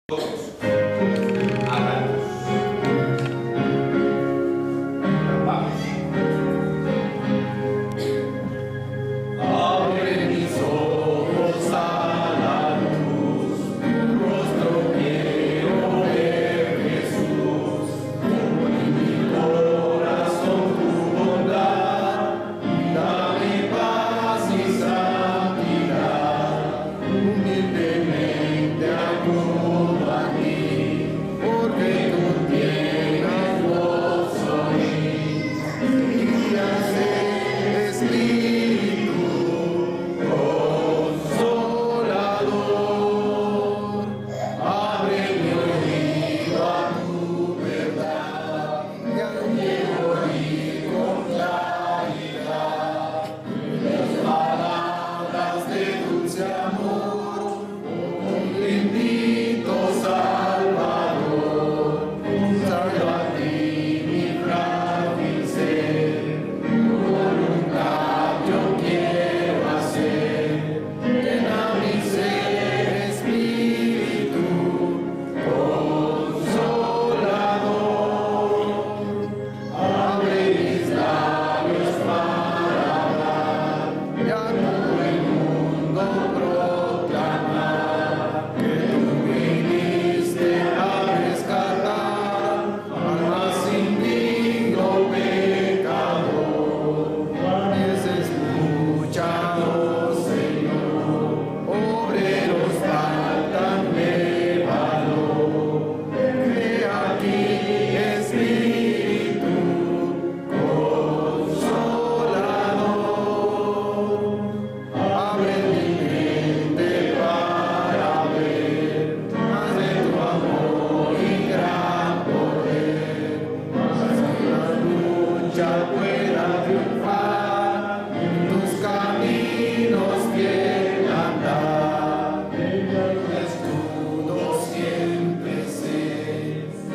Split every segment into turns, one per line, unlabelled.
Todos, háganos. Vamos. Abre mis ojos a la luz, tu rostro quiero ver, Jesús. Pon en mi corazón tu bondad, dame paz y santidad. Humildemente acudo a ti, porque tú tienes gozo en mí. Guías Espíritu Consolador, abre mi oído a tu verdad, quiero oír con claridad las palabras de dulce amor. Bendito Salvador, salva a ti mi frágil ser, voluntad yo quiero hacer, llena mi ser Espíritu Consolador, abre mis labios para hablar y a todo el mundo proclamar que tú viniste a rescatar al más indigno pecador. Es escuchado, Señor, obreros faltan de valor. Crea aquí Espíritu Consolador, abre mi mente para ver más de tu amor y gran poder, más que la lucha pueda triunfar, en tus caminos quiero andar. Escudo siempre sé,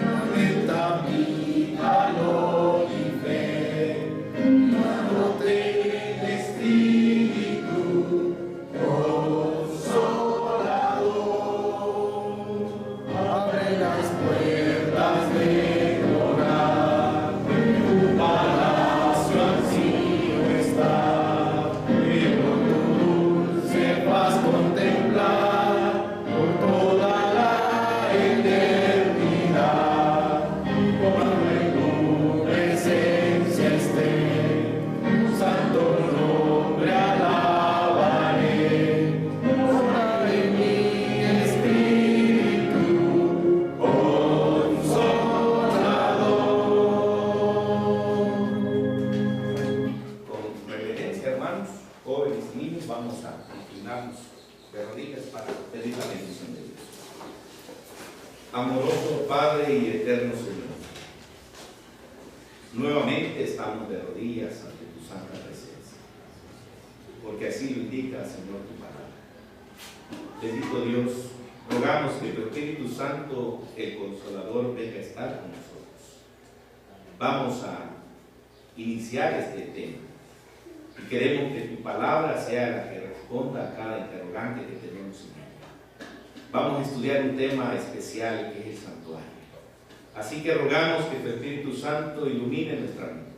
aumenta mi valor y fe, dándote el Espíritu Consolador, abre las puertas del hogar, tu palacio ansío está, quiero tu dulce paz contemplar por toda la eternidad. Cuando en tu presencia esté, tu santo nombre alabaré. Obra en mí, Espíritu Consolador. Con reverencia, hermanos, jóvenes y niños, vamos a inclinarnos de rodillas para pedir la bendición de Dios. Amoroso Padre y eterno Señor, nuevamente estamos de rodillas ante tu santa presencia, porque así lo indica, Señor, tu palabra. Bendito Dios, rogamos que tu Espíritu Santo, el Consolador, venga a estar con nosotros. Vamos a iniciar este tema y queremos que tu palabra sea la que responda a cada interrogante que tenemos en ella. Vamos a estudiar un tema especial que es el santuario. Así que rogamos que tu Espíritu Santo ilumine nuestra mente,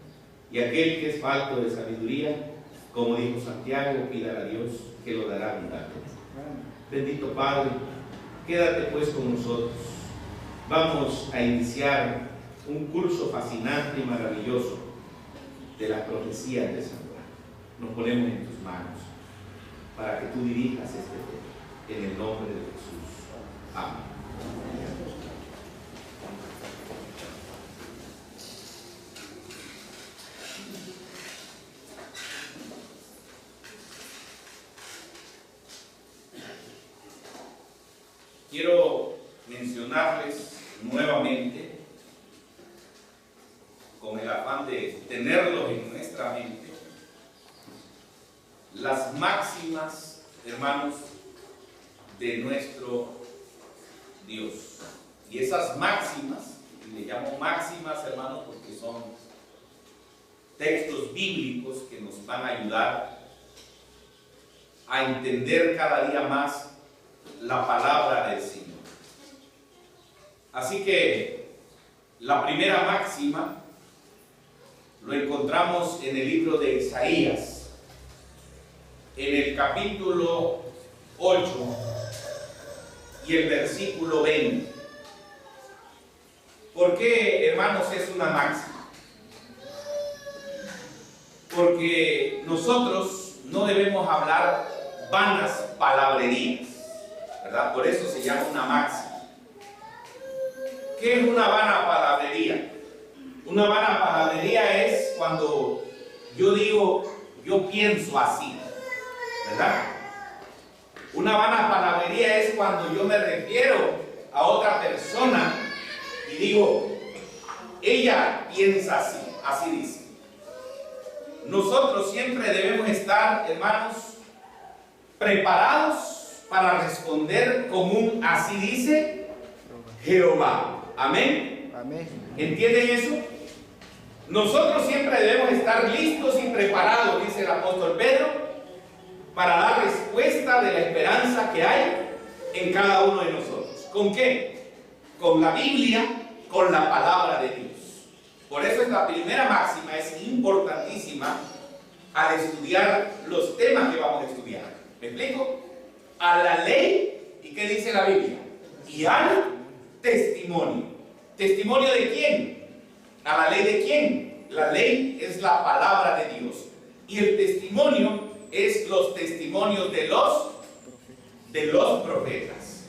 y aquel que es falto de sabiduría, como dijo Santiago, pídale a Dios que lo dará abundantemente. Bendito Padre, quédate pues con nosotros. Vamos a iniciar un curso fascinante y maravilloso de las profecías del santuario. Nos ponemos en tus manos para que tú dirijas este tema, en el nombre de Jesús. Amén. Quiero mencionarles nuevamente, con el afán de tenerlos en nuestra mente, las máximas, hermanos, de nuestro Dios. Y esas máximas, y le llamo máximas, hermanos, porque son textos bíblicos que nos van a ayudar a entender cada día más la palabra del Señor. Así que la primera máxima lo encontramos en el libro de Isaías, en el capítulo 8 y el versículo 20. ¿Por qué, hermanos, es una máxima? Porque nosotros no debemos hablar vanas palabrerías, ¿verdad? Por eso se llama una máxima. ¿Qué es una vana palabrería? Una vana palabrería es cuando yo digo, yo pienso así, ¿verdad? Una vana palabrería es cuando yo me refiero a otra persona y digo, ella piensa así, así dice. Nosotros siempre debemos estar, hermanos, preparados para responder con un así dice Jehová. Amén.
Amén.
¿Entienden eso? Nosotros siempre debemos estar listos y preparados, dice el apóstol Pedro, para dar respuesta de la esperanza que hay en cada uno de nosotros. ¿Con qué? Con la Biblia, con la palabra de Dios. Por eso esta primera máxima es importantísima al estudiar los temas que vamos a estudiar. ¿Me explico? A la ley, ¿y qué dice la Biblia? Y al testimonio. ¿Testimonio de quién? ¿A la ley de quién? La ley es la palabra de Dios. Y el testimonio es los testimonios de los profetas.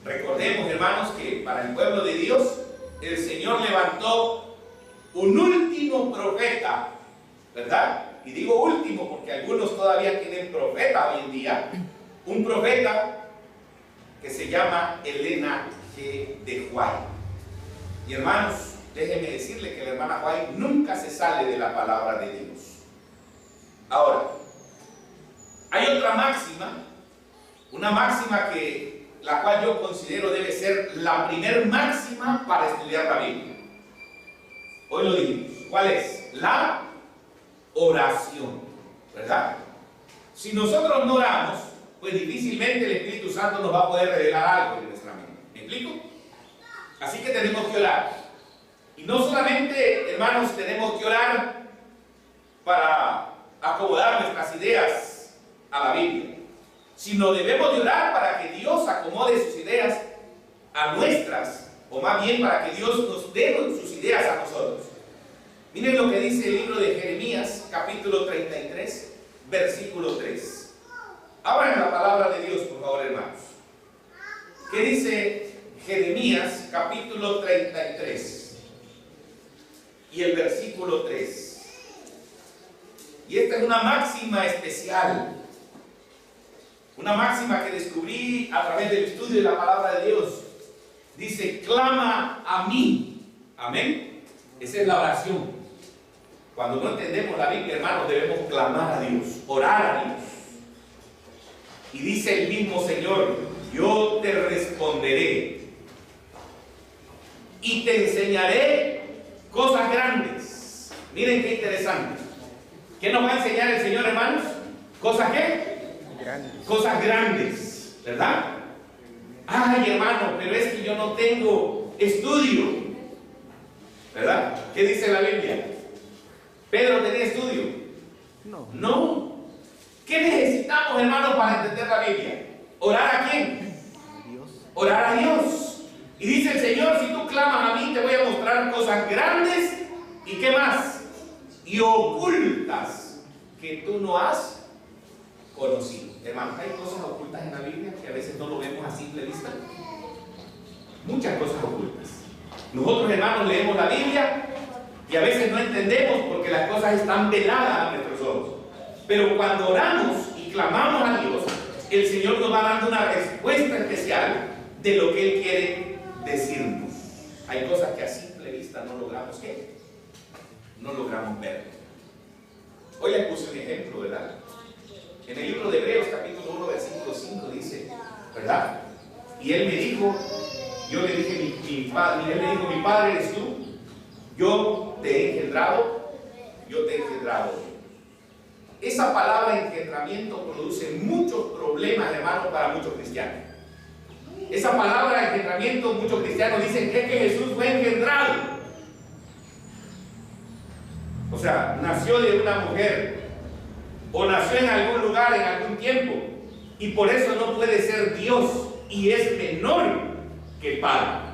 Recordemos, hermanos, que para el pueblo de Dios, el Señor levantó un último profeta, ¿verdad? Y digo último porque algunos todavía tienen profeta hoy en día. Un profeta que se llama Elena G. de White. Y hermanos, déjenme decirle que la hermana White nunca se sale de la palabra de Dios. Ahora, hay otra máxima, una máxima que la cual yo considero debe ser la primer máxima para estudiar la Biblia. Hoy lo dijimos. ¿Cuál es? La oración, ¿verdad? Si nosotros no oramos, pues difícilmente el Espíritu Santo nos va a poder revelar algo en nuestra mente. ¿Me explico? Así que tenemos que orar. Y no solamente, hermanos, tenemos que orar para acomodar nuestras ideas a la Biblia, sino debemos de orar para que Dios acomode sus ideas a nuestras, o más bien para que Dios nos dé sus ideas a nosotros. Miren lo que dice el libro de Jeremías, capítulo 33, versículo 3. Abran la palabra de Dios, por favor, hermanos. ¿Qué dice Jeremías, capítulo 33? Y el versículo 3. Y esta es una máxima especial. Una máxima que descubrí a través del estudio de la palabra de Dios. Dice, clama a mí. Amén. Esa es la oración. Cuando no entendemos la Biblia, hermanos, debemos clamar a Dios, orar a Dios. Y dice el mismo Señor, yo te responderé y te enseñaré cosas grandes. Miren qué interesante. ¿Qué nos va a enseñar el Señor, hermanos? ¿Cosas qué?
Grandes.
Cosas grandes, ¿verdad? Ay, hermano, pero es que yo no tengo estudio, ¿verdad? ¿Qué dice la Biblia? ¿Pedro tenía estudio?
No.
No. ¿Qué necesitamos, hermanos, para entender la Biblia? ¿Orar a quién?
Dios.
Orar a Dios. Y dice el Señor, si tú clamas a mí, te voy a mostrar cosas grandes y ¿qué más? Y ocultas que tú no has conocido. Hermanos, hay cosas ocultas en la Biblia que a veces no lo vemos a simple vista. Muchas cosas ocultas. Nosotros, hermanos, leemos la Biblia y a veces no entendemos porque las cosas están veladas a nuestros ojos. Pero cuando oramos y clamamos a Dios, el Señor nos va dando una respuesta especial de lo que Él quiere decirnos. Hay cosas que a simple vista no logramos, ¿qué? No logramos ver. Hoy les puse un ejemplo, ¿verdad? En el libro de Hebreos, capítulo 1, versículo 5, dice, ¿verdad? Y él me dijo, yo le dije, mi padre, y él me dijo, mi padre eres tú, yo te he engendrado, yo te he engendrado. Esa palabra engendramiento produce muchos problemas, hermanos, para muchos cristianos. Esa palabra engendramiento, muchos cristianos dicen que es que Jesús fue engendrado. O sea, nació de una mujer o nació en algún lugar, en algún tiempo, y por eso no puede ser Dios y es menor que el Padre.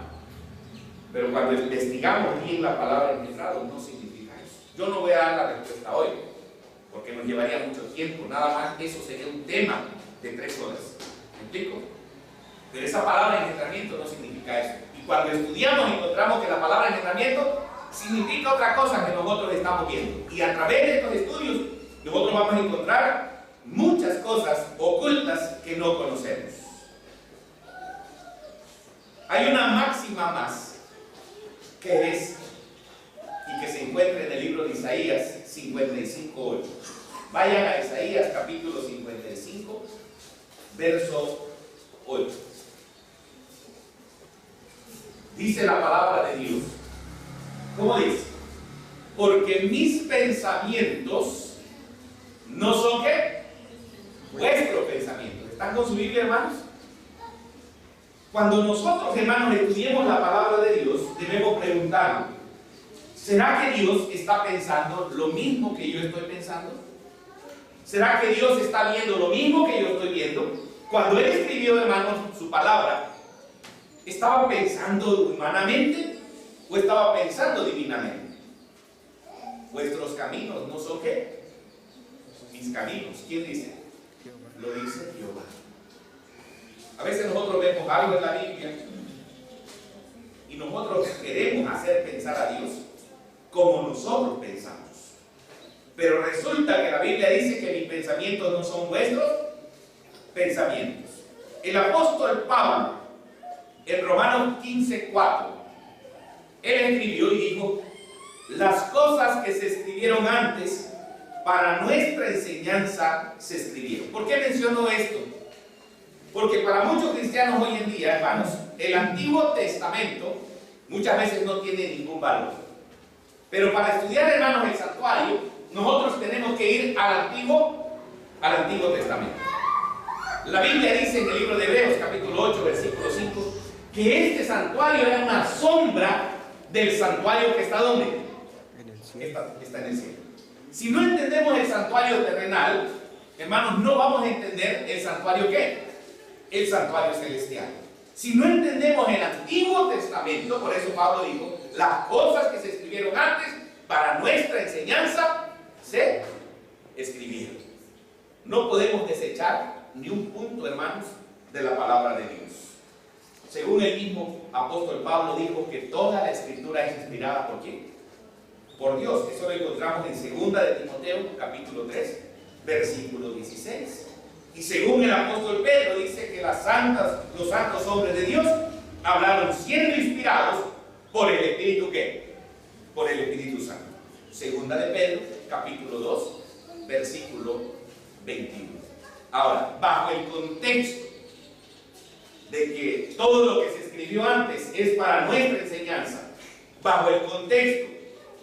Pero cuando investigamos bien la palabra engendrado, no significa eso. Yo no voy a dar la respuesta hoy, porque nos llevaría mucho tiempo. Nada más eso sería un tema de 3 horas. ¿Me explico? Pero esa palabra engendramiento no significa eso. Y cuando estudiamos encontramos que la palabra engendramiento significa otra cosa que nosotros estamos viendo. Y a través de estos estudios nosotros vamos a encontrar muchas cosas ocultas que no conocemos. Hay una máxima más que es y que se encuentra en el libro de Isaías 55:8. Vayan a Isaías capítulo 55, verso 8. Dice la palabra de Dios. ¿Cómo dice? Porque mis pensamientos no son ¿qué? Vuestros pensamientos. ¿Están con su Biblia, hermanos? Cuando nosotros, hermanos, estudiemos la palabra de Dios, debemos preguntarnos: ¿será que Dios está pensando lo mismo que yo estoy pensando? ¿Será que Dios está viendo lo mismo que yo estoy viendo? Cuando Él escribió, hermanos, su palabra, ¿estaba pensando humanamente o estaba pensando divinamente? Vuestros caminos no son ¿qué? Mis caminos. ¿Quién dice? Lo dice Jehová. A veces nosotros vemos algo en la Biblia y nosotros queremos hacer pensar a Dios como nosotros pensamos. Pero resulta que la Biblia dice que mis pensamientos no son vuestros pensamientos. El apóstol Pablo, en Romanos 15:4, él escribió y dijo: las cosas que se escribieron antes para nuestra enseñanza se escribieron. ¿Por qué menciono esto? Porque para muchos cristianos hoy en día, hermanos, el Antiguo Testamento muchas veces no tiene ningún valor. Pero para estudiar, hermanos, el santuario, nosotros tenemos que ir al Antiguo Testamento. La Biblia dice en el libro de Hebreos, capítulo 8, versículo 5, que este santuario era una sombra del santuario que está ¿dónde? En el cielo. Está en el cielo. Si no entendemos el santuario terrenal, hermanos, no vamos a entender el santuario ¿qué? El santuario celestial. Si no entendemos el Antiguo Testamento, por eso Pablo dijo: las cosas que se escribieron antes para nuestra enseñanza se escribieron. No podemos desechar ni un punto, hermanos, de la palabra de Dios. Según el mismo apóstol Pablo dijo que toda la escritura es inspirada ¿por quién? Por Dios. Eso lo encontramos en 2 de Timoteo, capítulo 3, versículo 16. Y según el apóstol Pedro dice que los santos hombres de Dios hablaron siendo inspirados por el Espíritu ¿qué? Por el Espíritu Santo. 2 de Pedro, capítulo 2, versículo 21. Ahora, bajo el contexto de que todo lo que se escribió antes es para nuestra enseñanza, bajo el contexto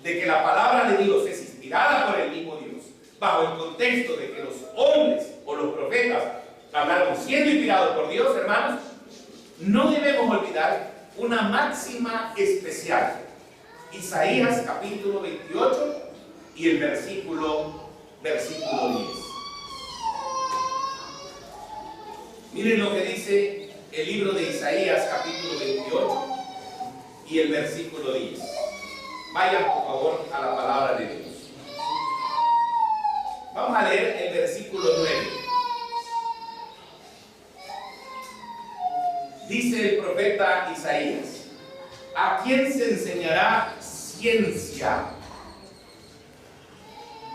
de que la palabra de Dios es inspirada por el mismo Dios, bajo el contexto de que los hombres o los profetas hablaron siendo inspirados por Dios, hermanos, no debemos olvidar una máxima especial. Isaías capítulo 28 y el versículo 10. Miren lo que dice el libro de Isaías capítulo 28 y el versículo 10. Vayan por favor a la palabra de Dios. Vamos a leer el versículo 9. Dice el profeta Isaías: ¿a quién se enseñará ciencia?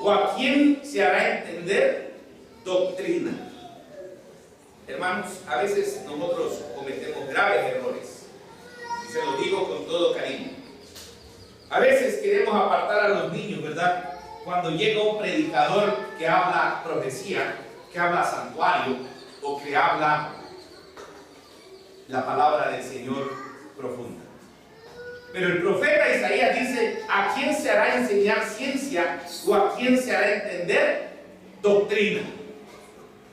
¿O a quién se hará entender doctrina? Hermanos, a veces nosotros cometemos graves errores, y se lo digo con todo cariño. A veces queremos apartar a los niños, ¿verdad? Cuando llega un predicador que habla profecía, que habla santuario, o que habla la palabra del Señor profunda. Pero el profeta Isaías dice: ¿a quién se hará enseñar ciencia o a quién se hará entender doctrina?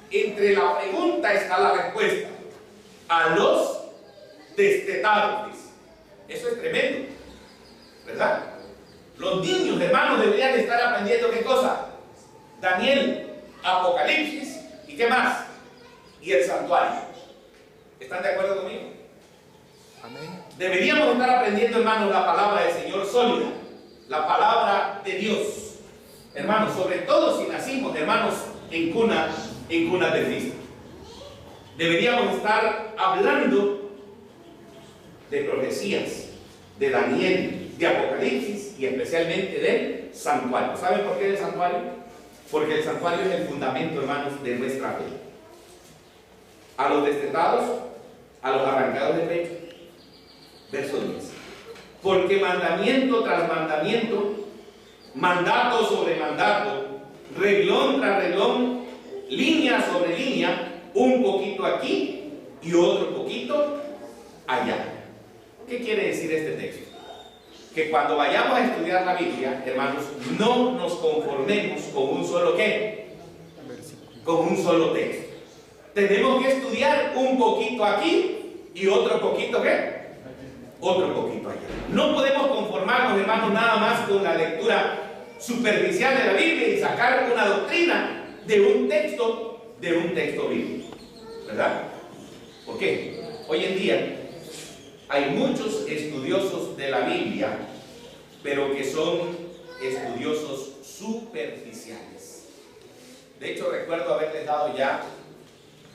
Entre la pregunta está la respuesta: a los destetados, dice. Eso es tremendo, ¿verdad? Los niños, hermanos, deberían estar aprendiendo ¿qué cosa? Daniel, Apocalipsis y ¿qué más? Y el santuario. ¿Están de acuerdo conmigo?
Amén.
Deberíamos estar aprendiendo, hermanos, la palabra del Señor sólida, la palabra de Dios. Hermanos, sobre todo si nacimos, hermanos, en cuna de Cristo. Deberíamos estar hablando de profecías, de Daniel, de Apocalipsis y especialmente del santuario. ¿Saben por qué del santuario? Porque el santuario es el fundamento, hermanos, de nuestra fe. A los destetados, a los arrancados de pecho. Verso 10. Porque mandamiento tras mandamiento, mandato sobre mandato, reglón tras reglón, línea sobre línea, un poquito aquí y otro poquito allá. ¿Qué quiere decir este texto? Que cuando vayamos a estudiar la Biblia, hermanos, no nos conformemos con un solo ¿qué? Con un solo texto. Tenemos que estudiar un poquito aquí y otro poquito ¿qué? Otro poquito allá. No podemos conformarnos, hermanos, nada más con la lectura superficial de la Biblia y sacar una doctrina de un texto bíblico, ¿verdad? ¿Por qué? Hoy en día hay muchos estudiosos de la Biblia, pero que son estudiosos superficiales. De hecho, recuerdo haberles dado ya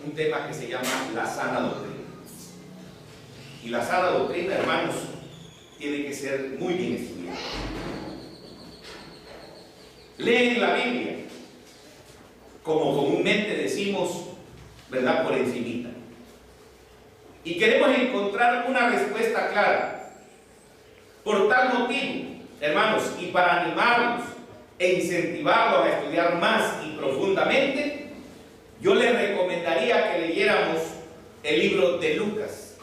un tema que se llama la sana doctrina. Y la sana doctrina, hermanos, tiene que ser muy bien estudiada. Leen la Biblia, como comúnmente decimos, ¿verdad? Por encimita. Y queremos encontrar una respuesta clara. Por tal motivo, hermanos, y para animarlos e incentivarlos a estudiar más y profundamente, yo les recomendaría que leyéramos el libro de Lucas,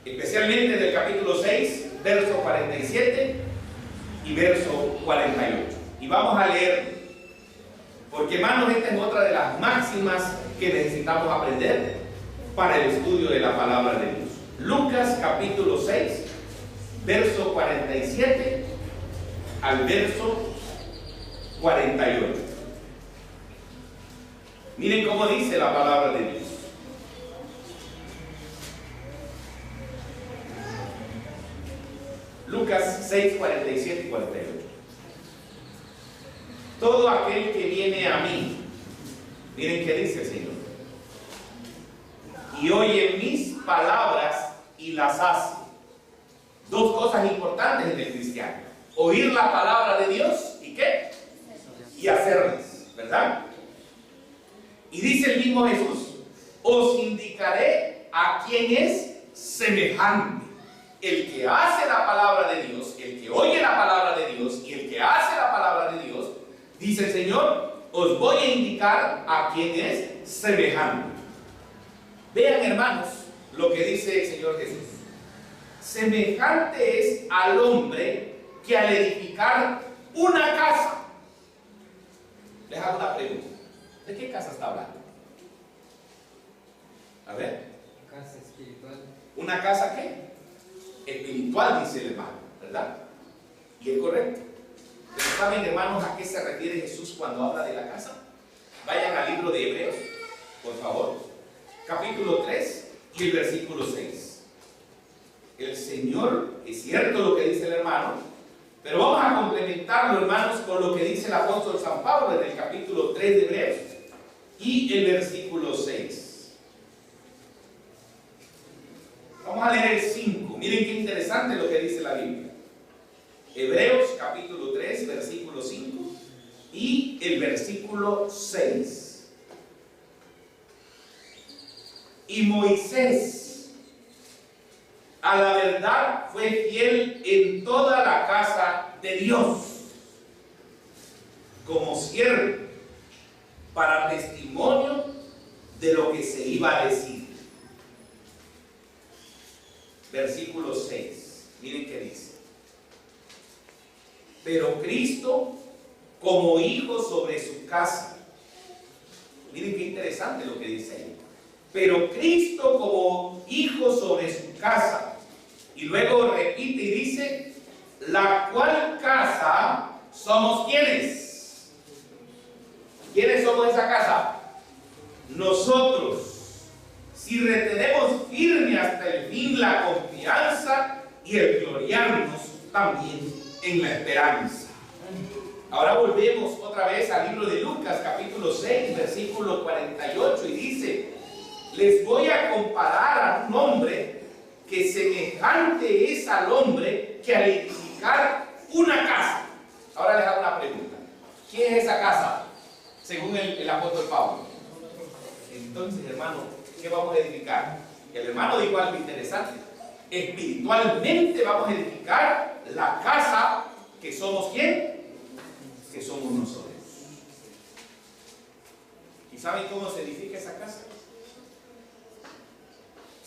especialmente del capítulo 6, verso 47 y verso 48. Y vamos a leer, porque hermanos, esta es otra de las máximas que necesitamos aprender para el estudio de la palabra de Dios. Lucas capítulo 6, verso 47 al verso 48. Miren cómo dice la palabra de Dios. Lucas 6, 47 y 48. Todo aquel que viene a mí, miren qué dice el Señor, y oye mis palabras y las hace. Dos cosas importantes en el cristiano: oír la palabra de Dios y ¿qué? Y hacerlas, ¿verdad? Y dice el mismo Jesús: os indicaré a quién es semejante. El que hace la palabra de Dios, el que oye la palabra de Dios y el que hace la palabra de Dios, dice el Señor, os voy a indicar a quién es semejante. Vean, hermanos, lo que dice el Señor Jesús. Semejante es al hombre que al edificar una casa. Les hago una pregunta. ¿De qué casa está hablando? A ver.
Casa espiritual.
¿Una casa qué? Espiritual, dice el hermano, ¿verdad? Y es correcto. Pero ¿saben, hermanos, a qué se refiere Jesús cuando habla de la casa? Vayan al libro de Hebreos, por favor, capítulo 3 y el versículo 6. El Señor, es cierto lo que dice el hermano, pero vamos a complementarlo, hermanos, con lo que dice el apóstol San Pablo en el capítulo 3 de Hebreos y el versículo 6. Vamos a leer el 5. Miren qué interesante lo que dice la Biblia. Hebreos capítulo 3, versículo 5 y el versículo 6. Y Moisés, a la verdad, fue fiel en toda la casa de Dios, como siervo, para testimonio de lo que se iba a decir. Versículo 6. Miren qué dice. Pero Cristo como hijo sobre su casa. Miren qué interesante lo que dice ahí. Pero Cristo como hijo sobre su casa. Y luego repite y dice, la cual casa somos ¿quiénes? ¿Quiénes somos esa casa? Nosotros. Si retenemos firme hasta el fin la confianza y el gloriarnos también en la esperanza. Ahora volvemos otra vez al libro de Lucas, capítulo 6, versículo 48, y dice, les voy a comparar a un hombre que semejante es al hombre que al edificar una casa. Ahora les hago una pregunta. ¿Quién es esa casa? Según el apóstol Pablo. Entonces, hermano, ¿qué vamos a edificar? El hermano dijo algo interesante. Espiritualmente vamos a edificar la casa que somos ¿quién? Que somos nosotros. ¿Y saben cómo se edifica esa casa?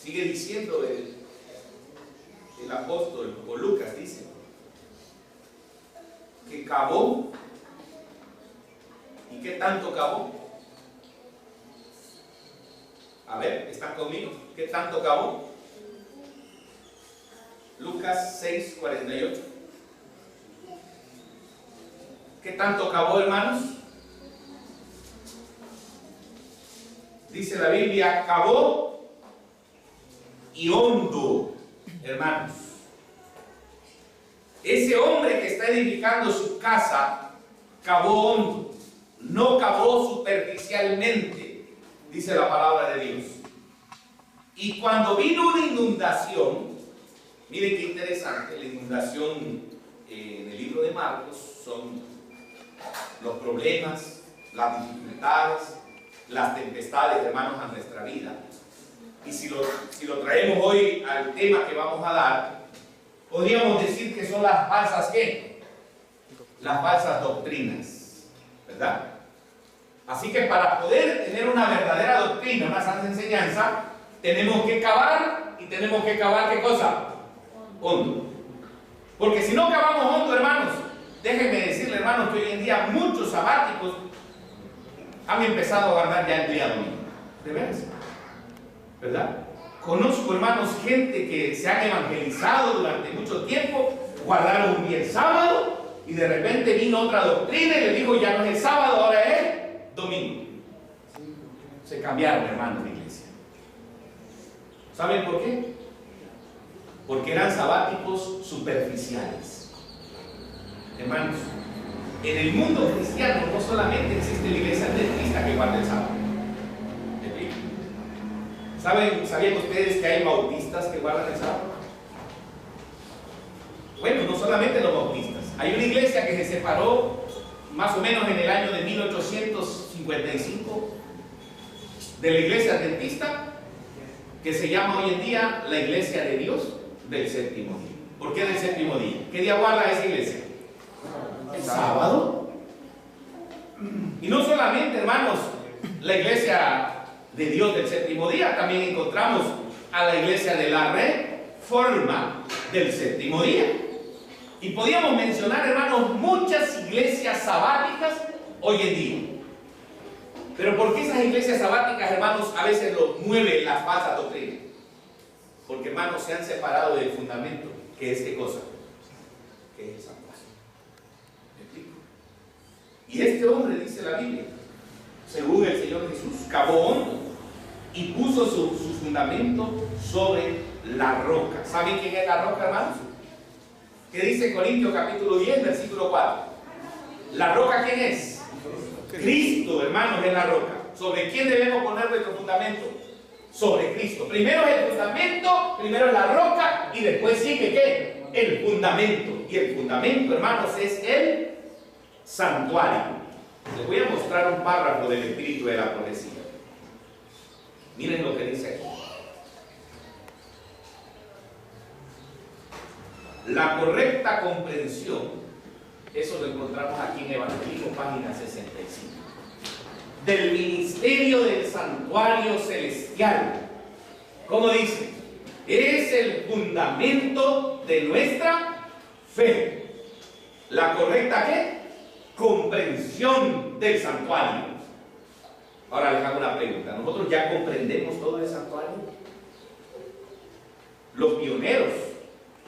Sigue diciendo el apóstol, o Lucas dice, que cavó. ¿Y qué tanto cavó? A ver, ¿están conmigo? ¿Qué tanto cavó? Lucas 6, 48. ¿Qué tanto cavó, hermanos? Dice la Biblia, cavó y hondo, hermanos. Ese hombre que está edificando su casa, cavó hondo, no cavó superficialmente, dice la palabra de Dios. Y cuando vino una inundación, miren qué interesante, la inundación en el libro de Marcos son los problemas, las dificultades, las tempestades, hermanos, a nuestra vida. Y si lo traemos hoy al tema que vamos a dar, podríamos decir que son las falsas, ¿qué? Las falsas doctrinas, ¿verdad? Así que para poder tener una verdadera doctrina, una santa enseñanza, tenemos que cavar, y tenemos que cavar, ¿qué cosa? Hondo. Porque si no cavamos hondo, hermanos, déjenme decirle, hermanos, que hoy en día muchos sabáticos han empezado a guardar ya el día domingo. ¿De veras? ¿Verdad? Conozco, hermanos, gente que se han evangelizado durante mucho tiempo, guardaron un día el sábado, y de repente vino otra doctrina y le dijo, ya no es el sábado, ahora es domingo. Se cambiaron, hermanos, de iglesia. ¿Saben por qué? Porque eran sabáticos superficiales. Hermanos, en el mundo cristiano no solamente existe la iglesia adventista que guarda el sábado. ¿Sabían ustedes que hay bautistas que guardan el sábado? Bueno, no solamente los bautistas. Hay una iglesia que se separó más o menos en el año de 1855 de la iglesia adventista, que se llama hoy en día la Iglesia de Dios del Séptimo Día. ¿Por qué del séptimo día? ¿Qué día guarda esa iglesia? El sábado. Y no solamente, hermanos, la Iglesia de Dios del Séptimo Día, también encontramos a la Iglesia de la Reforma del Séptimo Día. Y podíamos mencionar, hermanos, muchas iglesias sabáticas hoy en día. Pero ¿por qué esas iglesias sabáticas, hermanos, a veces los mueven las falsas doctrinas? Porque, hermanos, se han separado del fundamento, que es ¿qué cosa? Que es el santuario. ¿Me explico? Y este hombre, dice la Biblia, según el Señor Jesús, cavó hondo y puso su fundamento sobre la roca. ¿Saben quién es la roca, hermanos? ¿Qué dice Corintios capítulo 10, versículo 4? ¿La roca quién es? Cristo, hermanos, es la roca. ¿Sobre quién debemos poner nuestro fundamento? Sobre Cristo. Primero es el fundamento, primero es la roca, y después sigue ¿qué? El fundamento. Y el fundamento, hermanos, es el santuario. Les voy a mostrar un párrafo del espíritu de la profecía. Miren lo que dice aquí. La correcta comprensión, eso lo encontramos aquí en Evangelismo, página 65, del ministerio del santuario celestial. ¿Cómo dice? Es el fundamento de nuestra fe. ¿La correcta qué? Comprensión del santuario. Ahora les hago una pregunta. ¿Nosotros ya comprendemos todo el santuario? los pioneros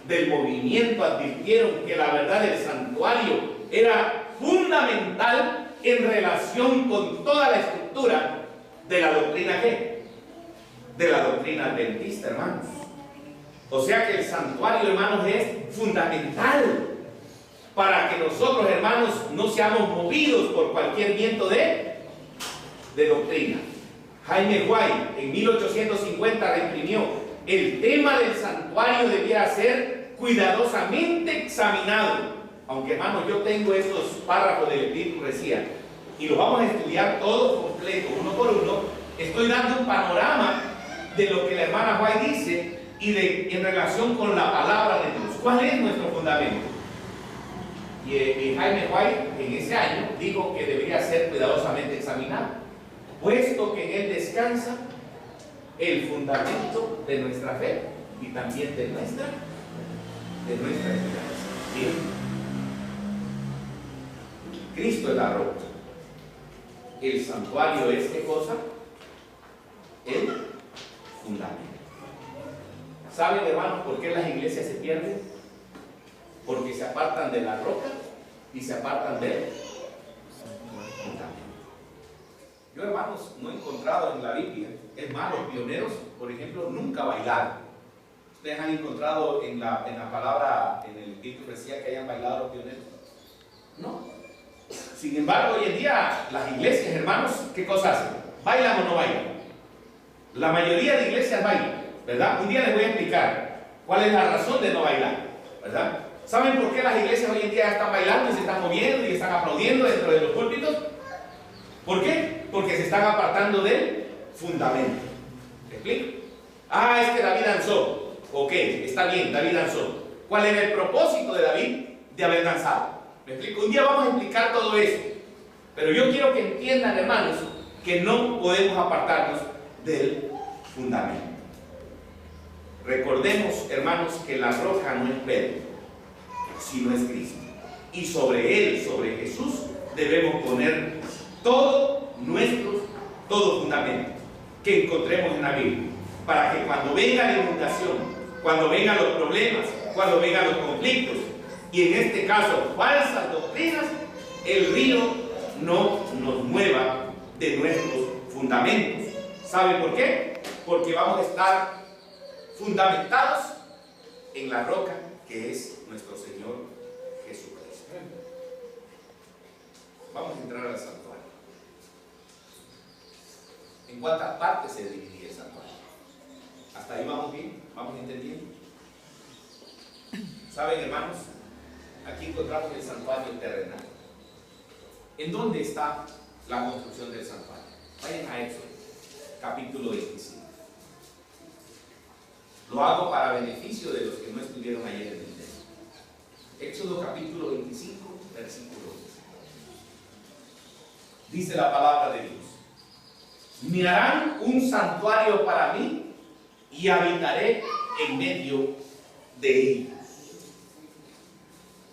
del movimiento advirtieron que la verdad del santuario era fundamental en relación con toda la estructura de la doctrina ¿qué? De la doctrina adventista, hermanos. O sea que el santuario, hermanos, es fundamental para que nosotros, hermanos, no seamos movidos por cualquier viento de doctrina. Jaime White en 1850 reimprimió: el tema del santuario debiera ser cuidadosamente examinado. Aunque, hermanos, yo tengo estos párrafos del Espíritu Recía y los vamos a estudiar todos completos, uno por uno. Estoy dando un panorama de lo que la hermana White dice y en relación con la palabra de Dios. ¿Cuál es nuestro fundamento? Y Jaime White en ese año dijo que debería ser cuidadosamente examinado, puesto que en él descansa el fundamento de nuestra fe y también de nuestra esperanza. Bien. Cristo es la roca. El santuario es ¿qué cosa? El fundamento. ¿Saben, hermanos, por qué las iglesias se pierden? Porque se apartan de la roca y se apartan del fundamento. Yo, hermanos, no he encontrado en la Biblia, es más, los pioneros, por ejemplo, nunca bailaron. ¿Ustedes han encontrado en la palabra, en el Espíritu Recía, que hayan bailado los pioneros? No. Sin embargo, hoy en día las iglesias, hermanos, ¿qué cosas hacen? ¿Bailan o no bailan? La mayoría de iglesias bailan, ¿verdad? Un día les voy a explicar cuál es la razón de no bailar, ¿verdad? ¿Saben por qué las iglesias hoy en día están bailando y se están moviendo y están aplaudiendo dentro de los púlpitos? ¿Por qué? Porque se están apartando del fundamento. ¿Me explico? Ah, es que David danzó. Ok, está bien, David danzó. ¿Cuál era el propósito de David de haber danzado? ¿Me explico? Un día vamos a explicar todo eso. Pero yo quiero que entiendan, hermanos, que no podemos apartarnos del fundamento. Recordemos, hermanos, que la roca no es Pedro, sino es Cristo. Y sobre él, sobre Jesús, debemos poner todo fundamento que encontremos en la Biblia, para que cuando venga la inundación, cuando vengan los problemas, cuando vengan los conflictos, y en este caso falsas doctrinas, el río no nos mueva de nuestros fundamentos. ¿Sabe por qué? Porque vamos a estar fundamentados en la roca que es nuestro Señor Jesucristo. Vamos a entrar al santuario. ¿En cuántas partes se dividía el santuario? ¿Hasta ahí vamos bien? ¿Vamos entendiendo? ¿Saben, hermanos? Aquí encontramos el santuario terrenal. ¿En dónde está la construcción del santuario? Vayan a Éxodo, capítulo 25. Lo hago para beneficio de los que no estuvieron ayer en el tema. Éxodo, capítulo 25, versículo 11. Dice la palabra de Dios: me harán un santuario para mí y habitaré en medio de ellos.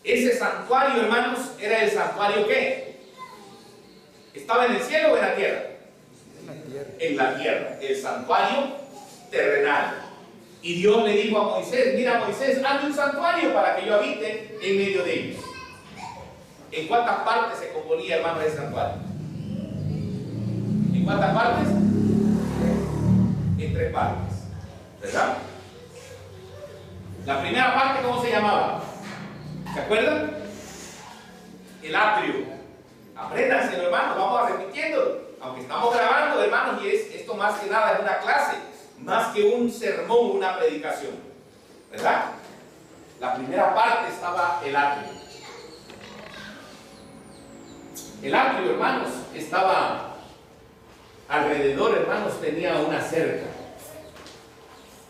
Ese santuario, hermanos, era el santuario ¿qué? ¿Estaba en el cielo o en la tierra? En la tierra, el santuario terrenal. Y Dios le dijo a Moisés: mira, Moisés, hazme un santuario para que yo habite en medio de ellos. ¿En cuántas partes se componía, hermano, ese santuario? ¿En cuántas partes? En 3 partes, ¿verdad? La primera parte, ¿cómo se llamaba? ¿Se acuerdan? El atrio. Apréndanselo, hermanos, vamos repitiendo. Aunque estamos grabando, hermanos, y esto más que nada es una clase, más que un sermón, una predicación, ¿verdad? La primera parte estaba el atrio. El atrio, hermanos, estaba alrededor, hermanos, tenía una cerca.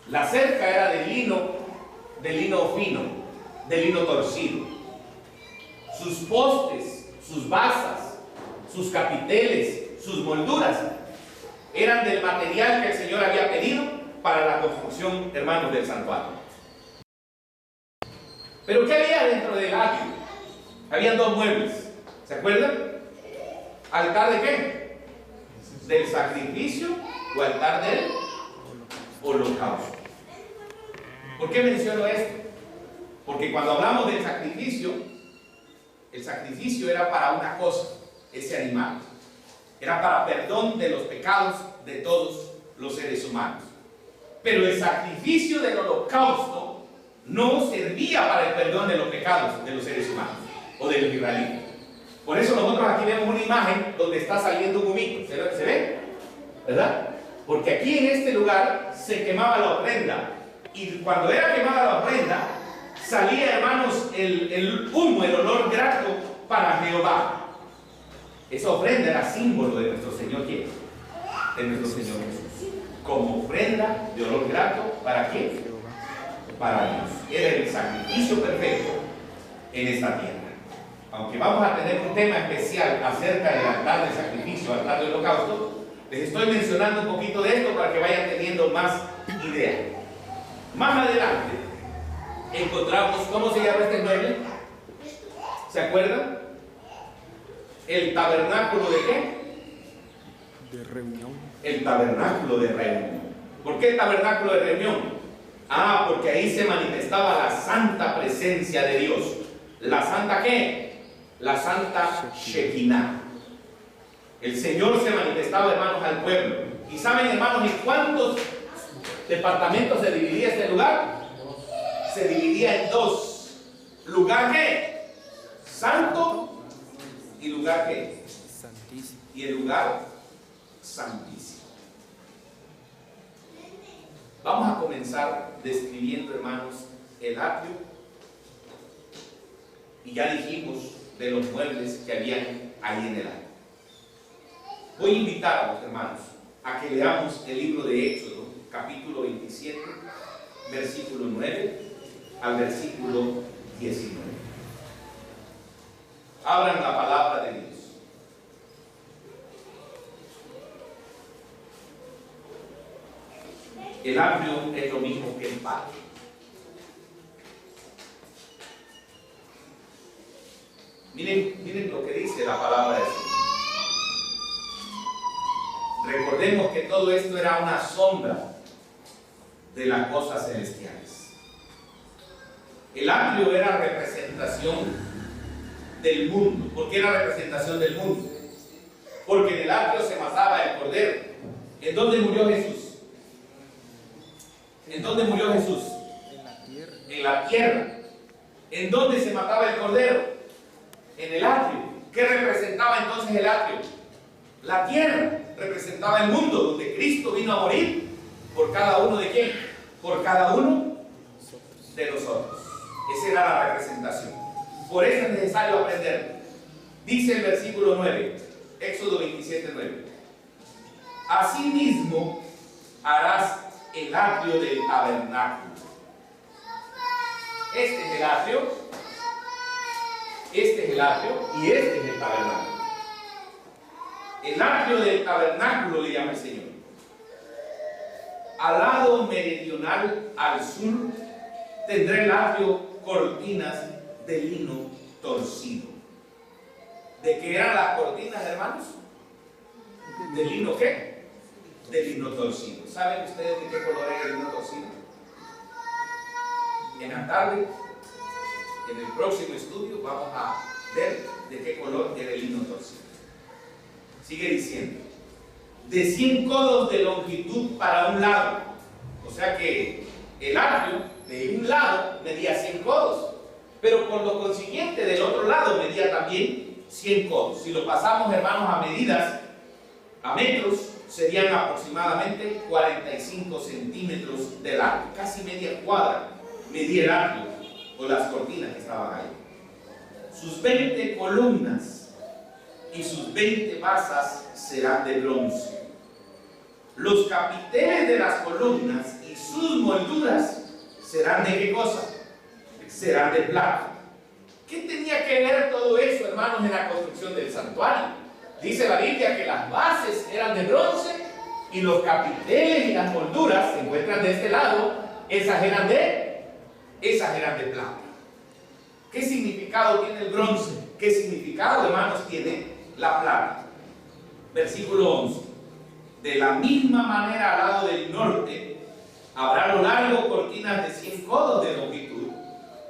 La cerca era de lino fino, de lino torcido. Sus postes, sus basas, sus capiteles, sus molduras eran del material que el Señor había pedido para la construcción, hermanos, del santuario. Pero ¿qué había dentro del atrio? Habían 2 muebles, ¿se acuerdan? ¿Altar de qué? Del sacrificio o altar del holocausto. ¿Por qué menciono esto? Porque cuando hablamos del sacrificio, el sacrificio era para una cosa, ese animal. Era para perdón de los pecados de todos los seres humanos. Pero el sacrificio del holocausto no servía para el perdón de los pecados de los seres humanos o de los israelitas. Por eso nosotros aquí vemos una imagen donde está saliendo un humito. ¿Se ve? ¿Verdad? Porque aquí en este lugar se quemaba la ofrenda. Y cuando era quemada la ofrenda, salía, hermanos, el humo, el olor grato para Jehová. Esa ofrenda era símbolo de nuestro Señor, ¿quién? De nuestro Señor Jesús. Como ofrenda de olor grato, ¿para quién? Para Dios. Era el sacrificio perfecto en esta tierra. Aunque vamos a tener un tema especial acerca del altar de sacrificio, altar de holocausto, les estoy mencionando un poquito de esto para que vayan teniendo más idea. Más adelante encontramos, ¿cómo se llama este mueble? ¿Se acuerdan? El tabernáculo de qué?
De reunión.
El tabernáculo de reunión. ¿Por qué el tabernáculo de reunión? Porque ahí se manifestaba la santa presencia de Dios. ¿La santa qué? La santa Shekinah. El Señor se manifestaba, hermanos, al pueblo. ¿Y saben, hermanos, en cuántos departamentos se dividía este lugar? Se dividía en dos. ¿Lugar qué? Santo y lugar qué?
Santísimo.
Y el lugar santísimo. Vamos a comenzar describiendo, hermanos, el atrio. Y ya dijimos de los muebles que habían ahí en el atrio. Voy a invitar a los hermanos a que leamos el libro de Éxodo, capítulo 27, versículo 9 al versículo 19. Abran la palabra de Dios. El atrio es lo mismo que el patio. Miren lo que dice la palabra de Dios. Recordemos que todo esto era una sombra de las cosas celestiales. El atrio era representación del mundo. ¿Por qué era representación del mundo? Porque en el atrio se mataba el cordero. ¿En dónde murió Jesús? ¿En dónde murió Jesús?
En la tierra.
En la tierra. ¿En dónde se mataba el cordero? En el atrio. ¿Qué representaba entonces el atrio? La tierra. Representaba el mundo donde Cristo vino a morir por cada uno de quién? Por cada uno de nosotros. Esa era la representación. Por eso es necesario aprender. Dice el versículo 9, Éxodo 27, 9. Asimismo harás el atrio del tabernáculo. Este es el atrio. Este es el atrio y este es el tabernáculo. El atrio del tabernáculo le llama el Señor. Al lado meridional, al sur, tendrá el atrio cortinas de lino torcido. ¿De qué eran las cortinas, hermanos? ¿De lino qué? De lino torcido. ¿Saben ustedes de qué color era el lino torcido? En la tarde, en el próximo estudio, vamos a ver de qué color era el lino torcido. Sigue diciendo, de 100 codos de longitud para un lado. O sea que el atrio de un lado medía 100 codos, pero por lo consiguiente del otro lado medía también 100 codos. Si lo pasamos, hermanos, a medidas, a metros, serían aproximadamente 45 centímetros de largo, casi media cuadra medía el atrio o las cortinas que estaban ahí. Sus 20 columnas y sus 20 basas serán de bronce. Los capiteles de las columnas y sus molduras serán de ¿qué cosa? Serán de plata. ¿Qué tenía que ver todo eso, hermanos, en la construcción del santuario? Dice la Biblia que las bases eran de bronce y los capiteles y las molduras se encuentran de este lado, esas eran de plata. ¿Qué significado tiene el bronce? ¿Qué significado, hermanos, tiene la plata? Versículo 11. De la misma manera al lado del norte Habrá a lo largo cortinas de 100 codos de longitud,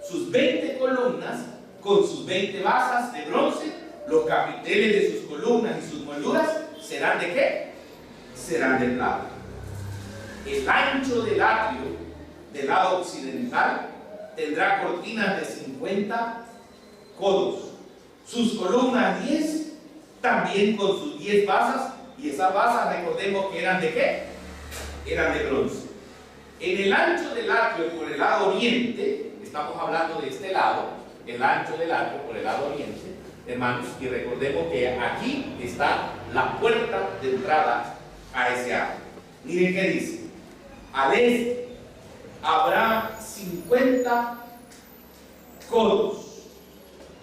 sus 20 columnas con sus 20 basas de bronce. Los capiteles de sus columnas y sus molduras serán ¿de qué? Serán de plata. El ancho del atrio del lado occidental tendrá cortinas de 50 codos. Sus columnas 10, también con sus 10 basas, y esas basas recordemos que eran ¿de qué? Eran de bronce. En el ancho del atrio por el lado oriente, estamos hablando de este lado, el ancho del atrio por el lado oriente, hermanos, y recordemos que aquí está la puerta de entrada a ese atrio. Miren qué dice: al este habrá 50 codos.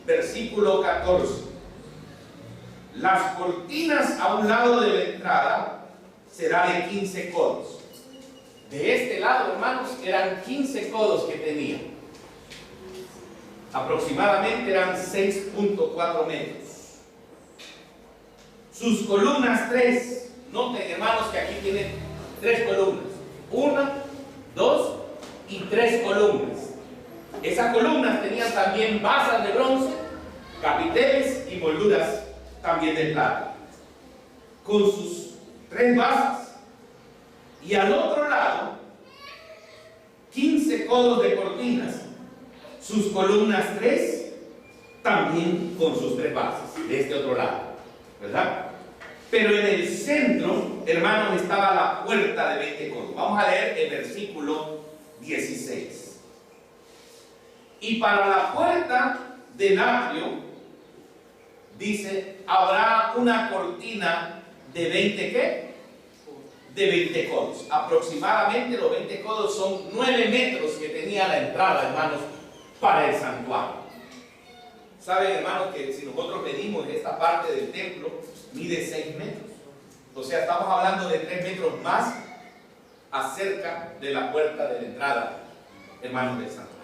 Versículo 14. Las cortinas a un lado de la entrada será de 15 codos. De este lado, hermanos, eran 15 codos que tenía. Aproximadamente eran 6.4 metros. Sus columnas 3. Noten, hermanos, que aquí tienen 3 columnas. 1, 2 y 3 columnas. Esas columnas tenían también basas de bronce, capiteles y molduras también de plata, con sus 3 basas. Y al otro lado, 15 codos de cortinas, sus columnas 3, también con sus 3 basas, de este otro lado, ¿verdad? Pero en el centro, hermanos, estaba la puerta de 20 codos. Vamos a leer el versículo 16. Y para la puerta del atrio, dice, habrá una cortina de 20 ¿qué? De 20 codos. Aproximadamente los 20 codos son 9 metros que tenía la entrada, hermanos, para el santuario. Saben, hermanos, que si nosotros medimos esta parte del templo, mide 6 metros. O sea, estamos hablando de 3 metros más acerca de la puerta de la entrada, hermanos, del santuario.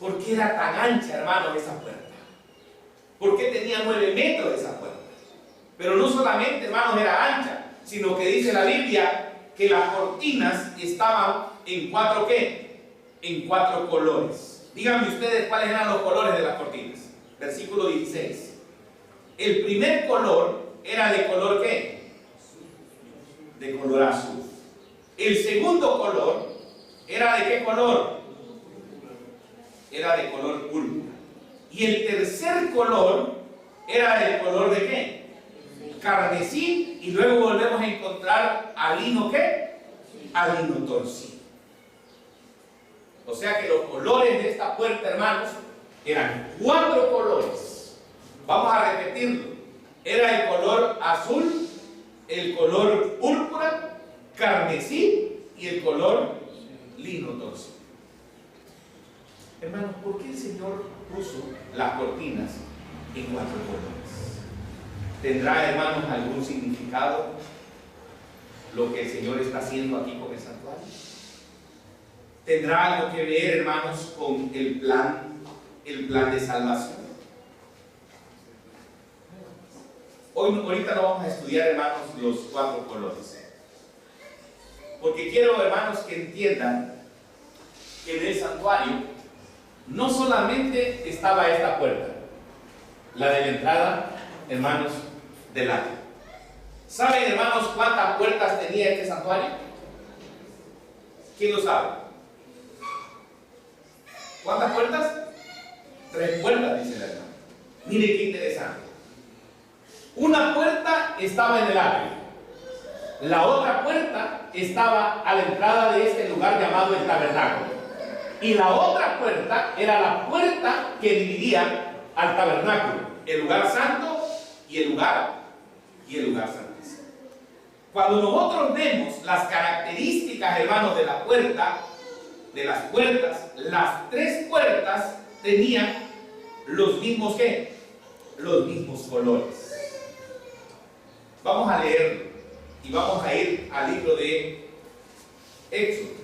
¿Por qué era tan ancha, hermanos, esa puerta? ¿Por qué tenía 9 metros esa puerta? Pero no solamente, hermanos, era ancha, sino que dice la Biblia que las cortinas estaban en 4 ¿qué? En 4 colores. Díganme ustedes cuáles eran los colores de las cortinas. Versículo 16. El primer color era de color ¿qué? De color azul. El segundo color era de ¿qué color? Era de color púrpura. Y el tercer color era del color de ¿qué? Carmesí. Y luego volvemos a encontrar a lino ¿qué? A lino torcido. O sea que los colores de esta puerta, hermanos, eran 4 colores. Vamos a repetirlo. Era el color azul, el color púrpura, carmesí y el color lino torcido. Hermanos, ¿por qué el Señor puso las cortinas en 4 colores? ¿Tendrá, hermanos, algún significado lo que el Señor está haciendo aquí con el santuario? ¿Tendrá algo que ver, hermanos, con el plan de salvación? Ahorita no vamos a estudiar, hermanos, los 4 colores. Porque quiero, hermanos, que entiendan que en el santuario no solamente estaba esta puerta, la de la entrada, hermanos, del atrio. ¿Saben, hermanos, cuántas puertas tenía este santuario? ¿Quién lo sabe? ¿Cuántas puertas? 3 puertas, dice la hermana. Mire qué interesante. Una puerta estaba en el atrio. La otra puerta estaba a la entrada de este lugar llamado el tabernáculo. Y la otra puerta era la puerta que dividía al tabernáculo, el lugar santo y el lugar santísimo. Cuando nosotros vemos las características, hermanos, de la puerta, de las puertas, las 3 puertas tenían los mismos ¿qué? Los mismos colores. Vamos a leerlo y vamos a ir al libro de Éxodo.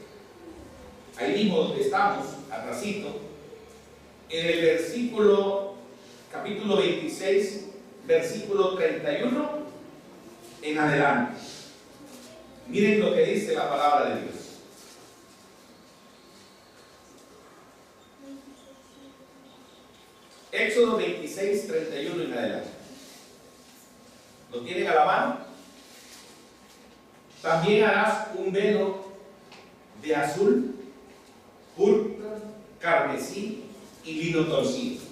Ahí mismo donde estamos, atrasito, en el versículo, capítulo 26, versículo 31 en adelante. Miren lo que dice la palabra de Dios. Éxodo 26, 31 en adelante. ¿Lo tienen a la mano? También harás un velo de azul, púrpura, carmesí y lino torcido.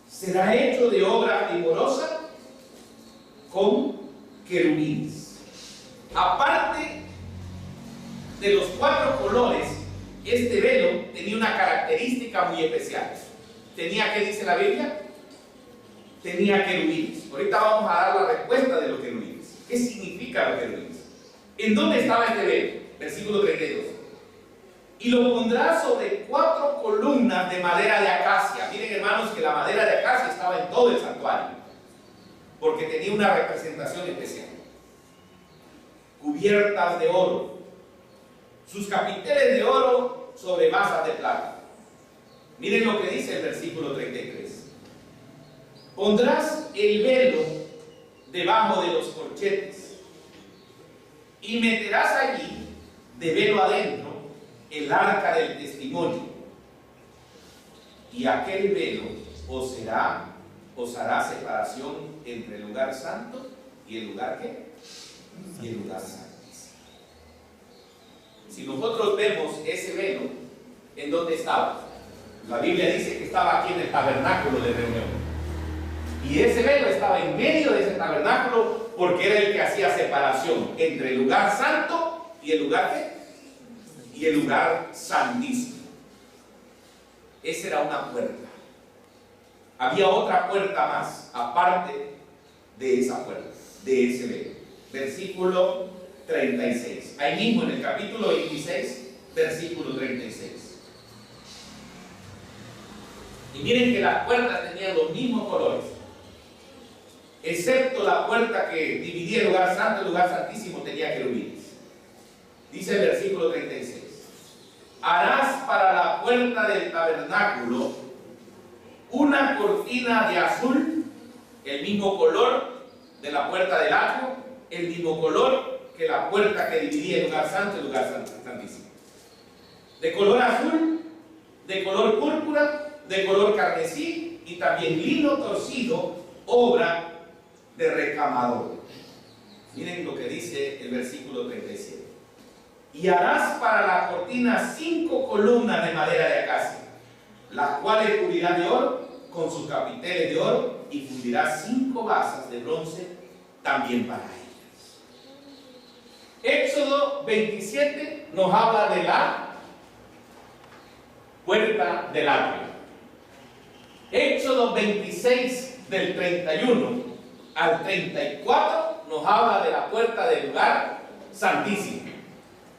Será hecho de obra primorosa con querubines. Aparte de los 4 colores, este velo tenía una característica muy especial. ¿Tenía qué dice la Biblia? Tenía querubines. Ahorita vamos a dar la respuesta de los querubines. ¿Qué significa los querubines? ¿En dónde estaba este velo? Versículo 32. Y lo pondrá sobre 4 columnas de madera de acacia. Miren, hermanos, que la madera de acacia estaba en todo el santuario, porque tenía una representación especial. Cubiertas de oro, sus capiteles de oro sobre basas de plata. Miren lo que dice el versículo 33. Pondrás el velo debajo de los corchetes y meterás allí, de velo adentro, el arca del testimonio. Y aquel velo os hará separación entre el lugar santo y el lugar ¿qué? Y el lugar santísimo. Si nosotros vemos ese velo, ¿en dónde estaba? La Biblia dice que estaba aquí en el tabernáculo de reunión. Y ese velo estaba en medio de ese tabernáculo porque era el que hacía separación entre el lugar santo y el lugar ¿qué? Y el lugar santísimo. Esa era una puerta. Había otra puerta más, aparte de esa puerta, de ese velo. Versículo 36. Ahí mismo en el capítulo 26, versículo 36. Y miren que las puertas tenían los mismos colores, excepto la puerta que dividía el lugar santo y el lugar santísimo tenía querubines. Dice el versículo 36. Harás para la puerta del tabernáculo una cortina de azul, el mismo color de la puerta del atrio, el mismo color que la puerta que dividía el lugar santo y el lugar santísimo. De color azul, de color púrpura, de color carmesí y también lino torcido, obra de recamador. Miren lo que dice el versículo 37. Y harás para la cortina 5 columnas de madera de acacia, las cuales cubrirás de oro con sus capiteles de oro, y fundirás 5 basas de bronce también para ellas. Éxodo 27 nos habla de la puerta del atrio. Éxodo 26 del 31 al 34 nos habla de la puerta del lugar santísimo.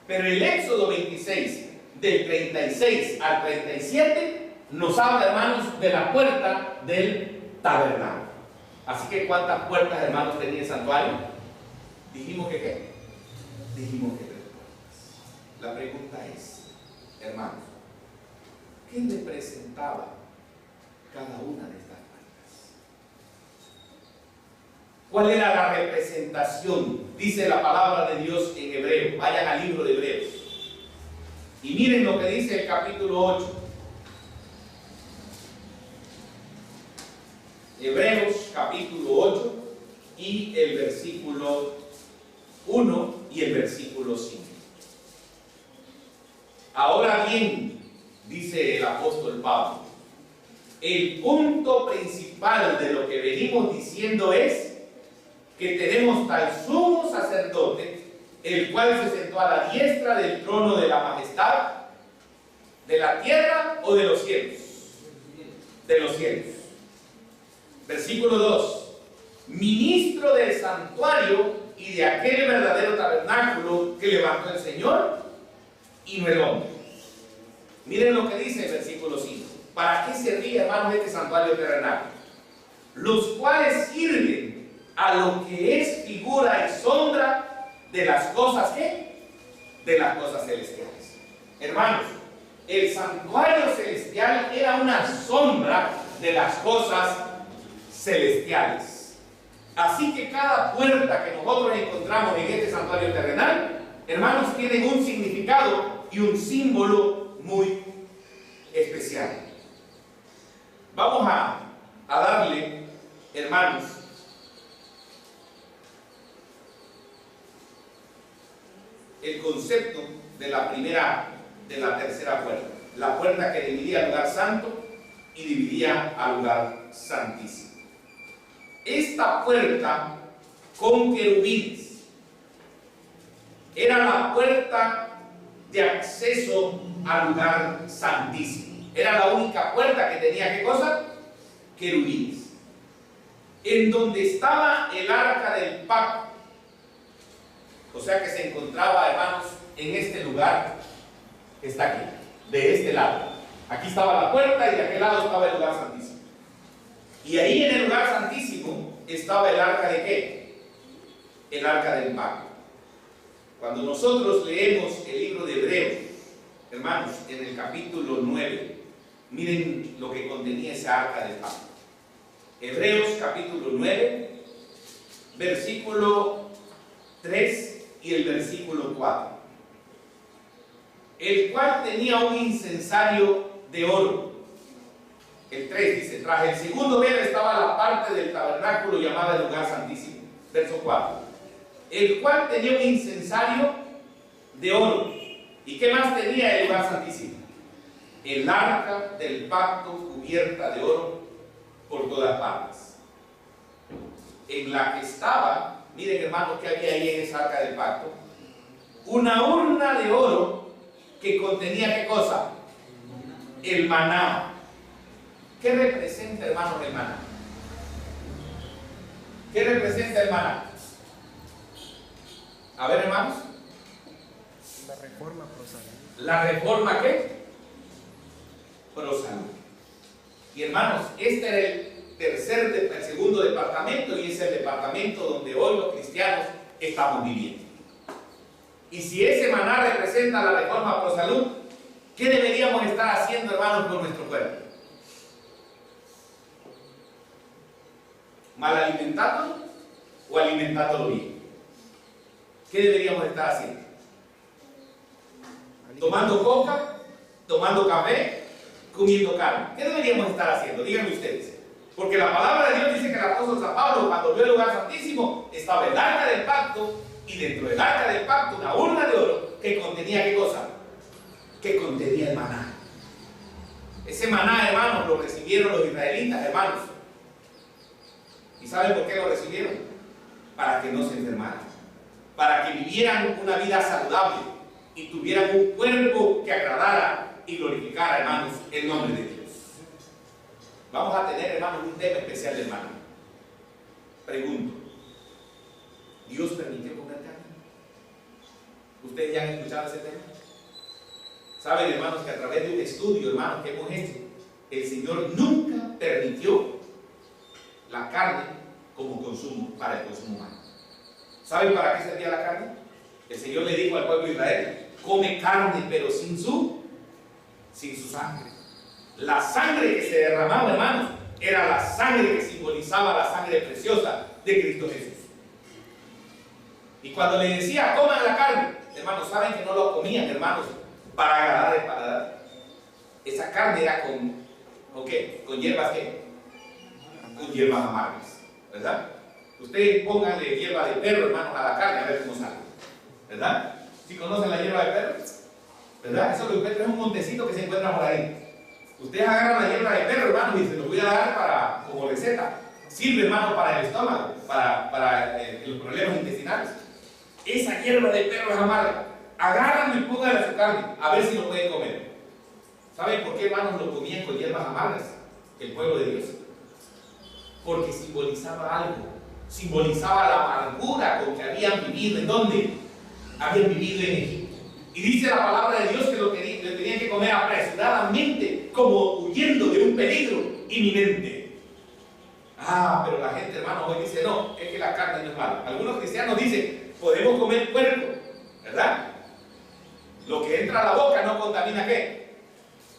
Pero el Éxodo 26 del 36 al 37 nos habla, hermanos, de la puerta del tabernáculo. Así que ¿cuántas puertas, hermanos, tenía el santuario? Dijimos que ¿qué? Dijimos que 3 puertas. La pregunta es, hermanos, ¿qué representaba cada una de estas puertas? ¿Cuál era la representación? Dice la palabra de Dios en Hebreo. Vayan al libro de Hebreos y miren lo que dice el capítulo 8. Hebreos capítulo 8 y el versículo 1 y el versículo 5. Ahora bien, dice el apóstol Pablo, el punto principal de lo que venimos diciendo es que tenemos tal sumo sacerdote, el cual se sentó a la diestra del trono de la majestad, de la tierra o de los cielos. De los cielos. Versículo 2. Ministro del santuario y de aquel verdadero tabernáculo que levantó el Señor y no el hombre. Miren lo que dice el versículo 5. ¿Para qué servía, hermanos, este santuario terrenal? Los cuales sirven a lo que es figura y sombra de las cosas ¿qué? De las cosas celestiales. Hermanos, el santuario celestial era una sombra de las cosas celestiales. Así que cada puerta que nosotros encontramos en este santuario terrenal, hermanos, tienen un significado y un símbolo muy especial. Vamos a darle, hermanos, el concepto de la tercera puerta. La puerta que dividía el lugar santo y dividía al lugar santísimo. Esta puerta con querubines era la puerta de acceso al lugar santísimo. Era la única puerta que tenía, ¿qué cosa? Querubines. En donde estaba el arca del pacto, o sea que se encontraba, hermanos, en este lugar que está aquí, de este lado. Aquí estaba la puerta y de aquel lado estaba el lugar santísimo. Y ahí en el lugar santísimo estaba el arca de ¿qué? El arca del pacto. Cuando nosotros leemos el libro de Hebreos, hermanos, en el capítulo 9, miren lo que contenía esa arca del pacto. Hebreos capítulo 9, versículo 3 y el versículo 4. El cual tenía un incensario de oro. El 3 dice: tras el segundo velo estaba la parte del tabernáculo llamada el lugar santísimo. Verso 4. El cual tenía un incensario de oro. ¿Y qué más tenía el lugar santísimo? El arca del pacto cubierta de oro por todas partes. En la que estaba, miren hermanos, que había ahí en esa arca del pacto, una urna de oro que contenía ¿qué cosa? El maná. ¿Qué representa, hermanos, el maná? ¿Qué representa el maná? A ver, hermanos.
La reforma pro salud.
¿La reforma qué? Pro salud. Y hermanos, este era el segundo departamento, y es el departamento donde hoy los cristianos estamos viviendo. Y si ese maná representa la reforma pro salud, ¿qué deberíamos estar haciendo, hermanos, con nuestro cuerpo? ¿Mal alimentándolo o alimentándolo bien? ¿Qué deberíamos estar haciendo? ¿Tomando coca? ¿Tomando café? ¿Comiendo carne? ¿Qué deberíamos estar haciendo? Díganme ustedes. Porque la palabra de Dios dice que el apóstol San Pablo, cuando vio el lugar santísimo, estaba el arca del pacto, y dentro del arca del pacto una urna de oro que contenía ¿qué cosa? Que contenía el maná. Ese maná, hermanos, lo recibieron los israelitas, hermanos. ¿Y saben por qué lo recibieron? Para que no se enfermaran, para que vivieran una vida saludable y tuvieran un cuerpo que agradara y glorificara, hermanos, el nombre de Dios. Vamos a tener, hermanos, un tema especial del maná. Pregunto: ¿Dios permitió comer carne? ¿Ustedes ya han escuchado ese tema? Saben, hermanos, que a través de un estudio, hermanos, que hemos hecho, el Señor nunca permitió la carne como consumo, para el consumo humano. ¿Saben para qué servía la carne? El Señor le dijo al pueblo de Israel: come carne, pero sin su sangre. La sangre que se derramaba, hermanos, era la sangre que simbolizaba la sangre preciosa de Cristo Jesús. Y cuando le decía coman la carne, hermanos, saben que no lo comían, hermanos, para agradar el paladar. Esa carne era ¿con qué? ¿Con hierbas qué? Con hierbas amargas, ¿verdad? Ustedes pónganle hierba de perro, hermanos, a la carne a ver cómo sale, ¿verdad? ¿Sí conocen la hierba de perro? ¿Verdad? Eso lo encuentran, es un montecito que se encuentra por ahí. Ustedes agarran la hierba de perro, hermanos, y se los voy a dar como receta. Sirve, hermano, para el estómago, para los problemas intestinales. Esa hierba de perro es amarga. Agárranlo y pónganle a su carne, a ver si lo pueden comer. ¿Saben por qué, hermanos, lo comían con hierbas amargas? El pueblo de Dios. Porque simbolizaba algo. Simbolizaba la amargura con que habían vivido. ¿En dónde? Habían vivido en Egipto. Y dice la palabra de Dios que lo tenían que comer apresuradamente, como huyendo de un peligro inminente. Pero la gente, hermano, hoy dice: no, es que la carne no es mala. Algunos cristianos dicen: podemos comer puerco, ¿verdad? Lo que entra a la boca no contamina ¿qué?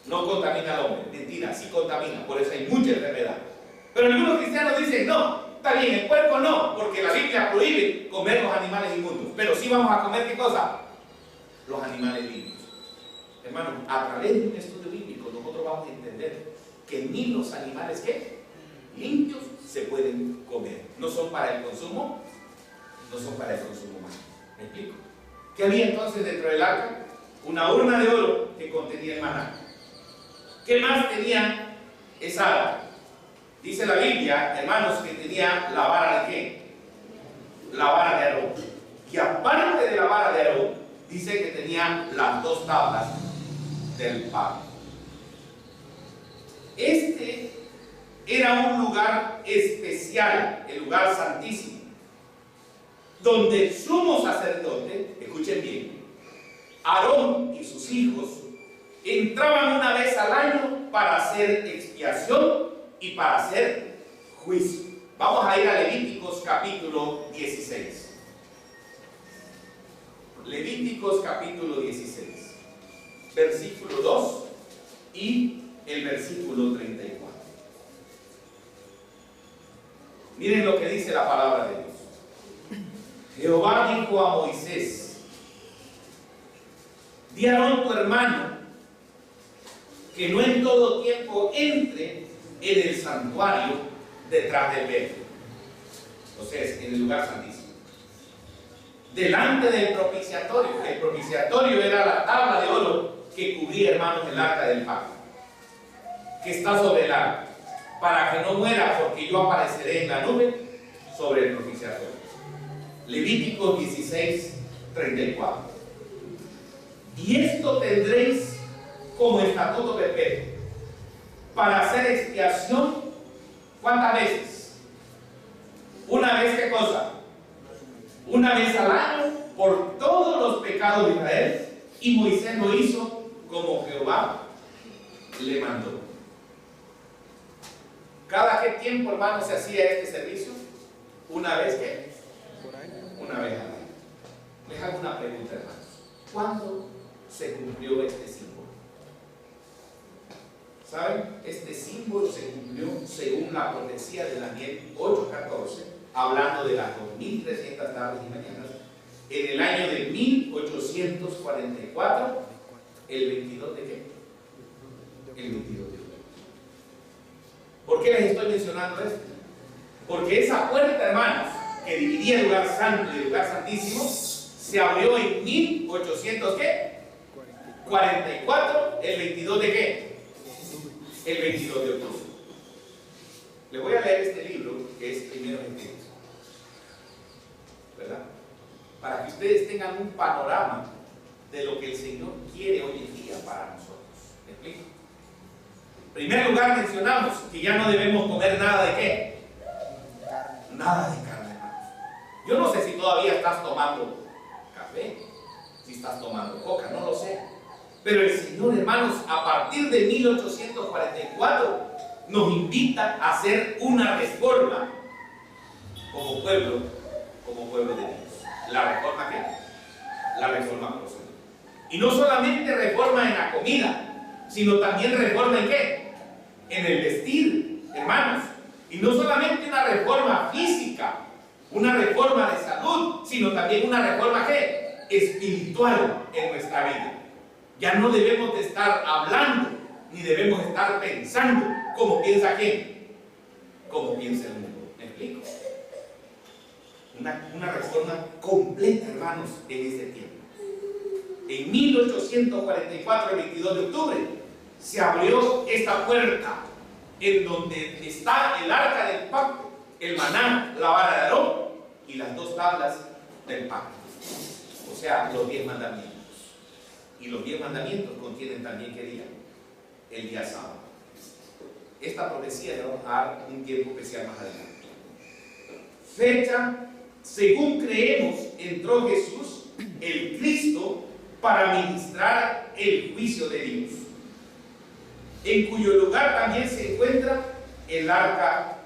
No contamina al hombre. Mentira, sí contamina, por eso hay mucha enfermedad. Pero algunos cristianos dicen: no, está bien, el puerco no, porque la Biblia prohíbe comer los animales inmundos, pero sí vamos a comer ¿qué cosa? Los animales limpios. Hermanos, a través de un estudio bíblico nosotros vamos a entender que ni los animales que limpios se pueden comer. No son para el consumo, no son para el consumo humano. ¿Me explico? ¿Qué había entonces dentro del arca? Una urna de oro que contenía el maná. ¿Qué más tenía esa arca? Dice la Biblia, hermanos, que tenía la vara de ¿qué? La vara de Aarón. Y aparte de la vara de Aarón, dice que tenía las dos tablas del pacto. Este era un lugar especial, el lugar santísimo, donde el sumo sacerdote, escuchen bien, Aarón y sus hijos entraban una vez al año para hacer expiación y para hacer juicio. Vamos a ir a Levíticos capítulo 16. Levíticos capítulo 16, versículo 2 y el versículo 34. Miren lo que dice la palabra de Dios. Jehová dijo a Moisés: di a Aarón tu hermano que no en todo tiempo entre en el santuario detrás del velo, o sea, en el lugar santísimo, delante del propiciatorio. El propiciatorio era la tabla de oro que cubría, hermanos, el arca del pacto, que está sobre el arca, para que no muera, porque yo apareceré en la nube sobre el propiciatorio. Levíticos 16, 34. Y esto tendréis como estatuto perpetuo, para hacer expiación. ¿Cuántas veces? Una vez, ¿qué cosa? Una vez al año, por todos los pecados de Israel. Y Moisés lo hizo como Jehová le mandó. ¿Cada qué tiempo, hermano, se hacía este servicio? Una vez, ¿qué? Una vez al año. Les hago una pregunta, hermanos. ¿Cuándo se cumplió este símbolo? ¿Saben? Este símbolo se cumplió según la profecía de Daniel 8:14, hablando de las 2300 tardes y mañanas, en el año de 1844, el 22 de qué? El 22 de octubre. ¿Por qué les estoy mencionando esto? Porque esa puerta, hermanos, que dividía el lugar santo y el lugar santísimo, se abrió en 1844, el 22 de qué? El 22 de octubre. Les voy a leer este libro, que es Primero en Cristo, ¿verdad? Para que ustedes tengan un panorama de lo que el Señor quiere hoy en día para nosotros. ¿Me explico? En primer lugar, mencionamos que ya no debemos comer nada de ¿qué? Nada de carne, hermanos. Yo no sé si todavía estás tomando café, si estás tomando coca, no lo sé. Pero el Señor, hermanos, a partir de 1844 nos invita a hacer una reforma como pueblo de Dios. ¿La reforma qué? La reforma personal. Y no solamente reforma en la comida, sino también reforma en ¿qué? En el vestir, hermanos. Y no solamente una reforma física, una reforma de salud, sino también una reforma ¿qué? Espiritual en nuestra vida. Ya no debemos de estar hablando, ni debemos estar pensando como piensa quién, como piensa el mundo. ¿Me explico? Una reforma completa, hermanos, en ese tiempo. En 1844, el 22 de octubre, se abrió esta puerta en donde está el arca del pacto, el maná, la vara de Aarón y las dos tablas del pacto. O sea, los 10 mandamientos. Y los 10 mandamientos contienen también, ¿qué día? El día sábado. Esta profecía le vamos a dar un tiempo especial más adelante. Fecha: según creemos, entró Jesús, el Cristo, para ministrar el juicio de Dios, en cuyo lugar también se encuentra el arca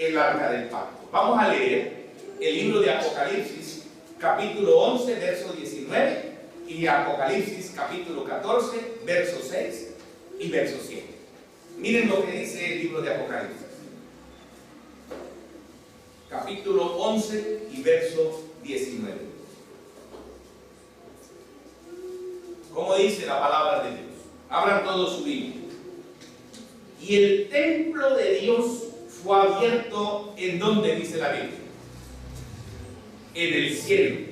del pacto. Vamos a leer el libro de Apocalipsis, capítulo 11, verso 19, y Apocalipsis, capítulo 14, verso 6 y verso 7. Miren lo que dice el libro de Apocalipsis. Capítulo 11 y verso 19. ¿Cómo dice la palabra de Dios? Abran todos su Biblia. Y el templo de Dios fue abierto, ¿en dónde dice la Biblia? En el cielo.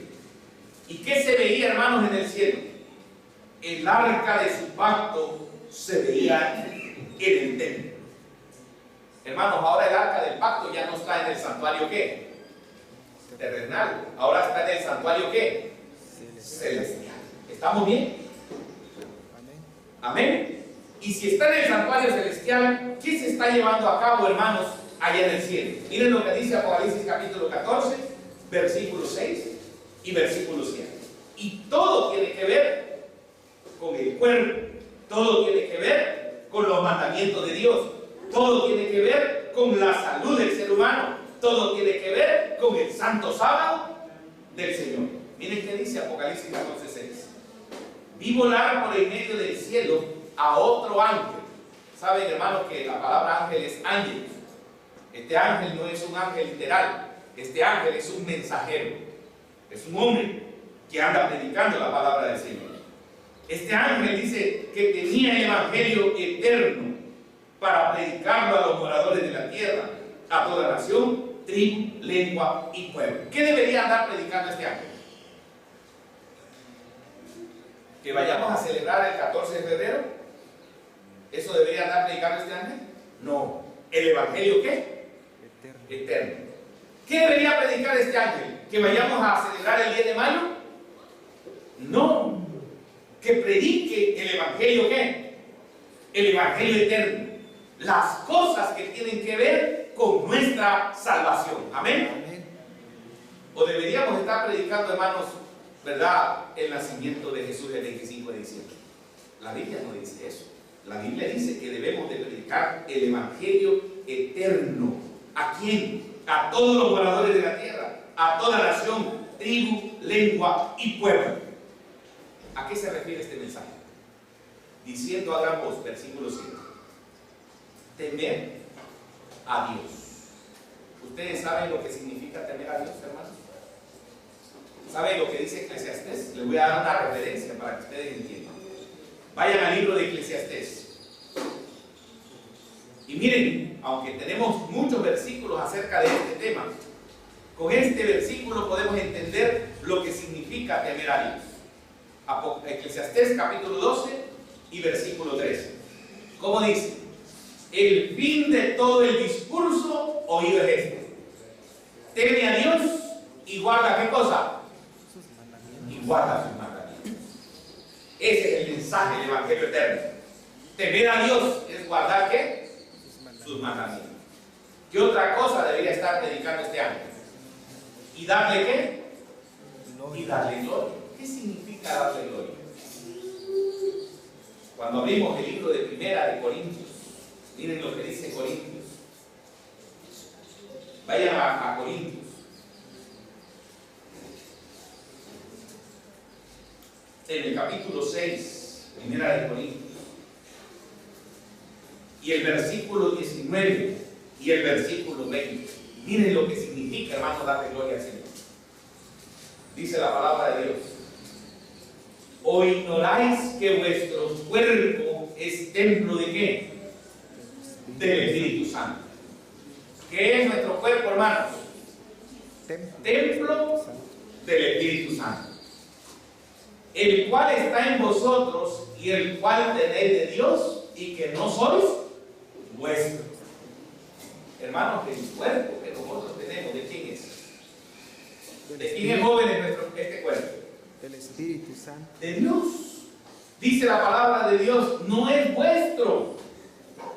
¿Y qué se veía, hermanos, en el cielo? El arca de su pacto se veía en el templo. Hermanos, ahora el arca del pacto ya no está en el santuario, ¿qué? Terrenal. Ahora está en el santuario, ¿qué? Celestial. ¿Estamos bien? Amén. Y si está en el santuario celestial, ¿qué se está llevando a cabo, hermanos, allá en el cielo? Miren lo que dice Apocalipsis capítulo 14, versículo 6 y versículo 7. Y todo tiene que ver con el cuerpo, todo tiene que ver con los mandamientos de Dios, todo tiene que ver con la salud del ser humano, todo tiene que ver con el santo sábado del Señor. Miren qué dice Apocalipsis 14, 6. Vi volar por el medio del cielo a otro ángel. Saben, hermanos, que la palabra ángel es ángel. Este ángel no es un ángel literal. Este ángel es un mensajero. Es un hombre que anda predicando la palabra del Señor. Este ángel dice que tenía el evangelio eterno para predicarlo a los moradores de la tierra, a toda nación, tribu, lengua y pueblo. ¿Qué debería andar predicando este ángel? ¿Que vayamos a celebrar el 14 de febrero? ¿Eso debería andar predicando este ángel? No. ¿El evangelio qué? Eterno. ¿Qué debería predicar este ángel? ¿Que vayamos a celebrar el 10 de mayo? No. Que predique el evangelio ¿qué? El evangelio eterno. Las cosas que tienen que ver con nuestra salvación. Amén. O deberíamos estar predicando, hermanos, ¿verdad?, el nacimiento de Jesús el 25 de diciembre. La Biblia no dice eso. La Biblia dice que debemos de predicar el evangelio eterno. ¿A quién? A todos los moradores de la tierra, a toda nación, tribu, lengua y pueblo. ¿A qué se refiere este mensaje? Diciendo a gran voz, versículo 7, temer a Dios. ¿Ustedes saben lo que significa temer a Dios, hermanos? ¿Saben lo que dice Eclesiastés? Les voy a dar una referencia para que ustedes entiendan. Vayan al libro de Eclesiastés. Y miren, aunque tenemos muchos versículos acerca de este tema, con este versículo podemos entender lo que significa temer a Dios. Eclesiastés capítulo 12 y versículo 13. ¿Cómo dice? El fin de todo el discurso oído es este: teme a Dios y guarda ¿qué cosa? Y guarda sus mandamientos. Ese es el mensaje del evangelio eterno. Temer a Dios es guardar ¿qué? Sus mandamientos. ¿Qué otra cosa debería estar predicando este ángel? ¿Y darle qué? Y darle gloria. ¿Qué significa darle gloria? Cuando abrimos el libro de Primera de Corintios, miren lo que dice Corintios. Vayan a Corintios. En el capítulo 6, Primera de Corintios. Y el versículo 19 y el versículo 20. Miren lo que significa, hermano, darle gloria al Señor. Dice la palabra de Dios: ¿o ignoráis que vuestro cuerpo es templo de qué? Del Espíritu Santo. ¿Qué es nuestro cuerpo, hermanos? Templo del Espíritu Santo, el cual está en vosotros y el cual tenéis de Dios y que no sois vuestro. Hermanos, el cuerpo que nosotros tenemos, ¿de quién es? ¿De quién es, jóvenes, este cuerpo?
Del Espíritu Santo.
De Dios. Dice la palabra de Dios, no es vuestro.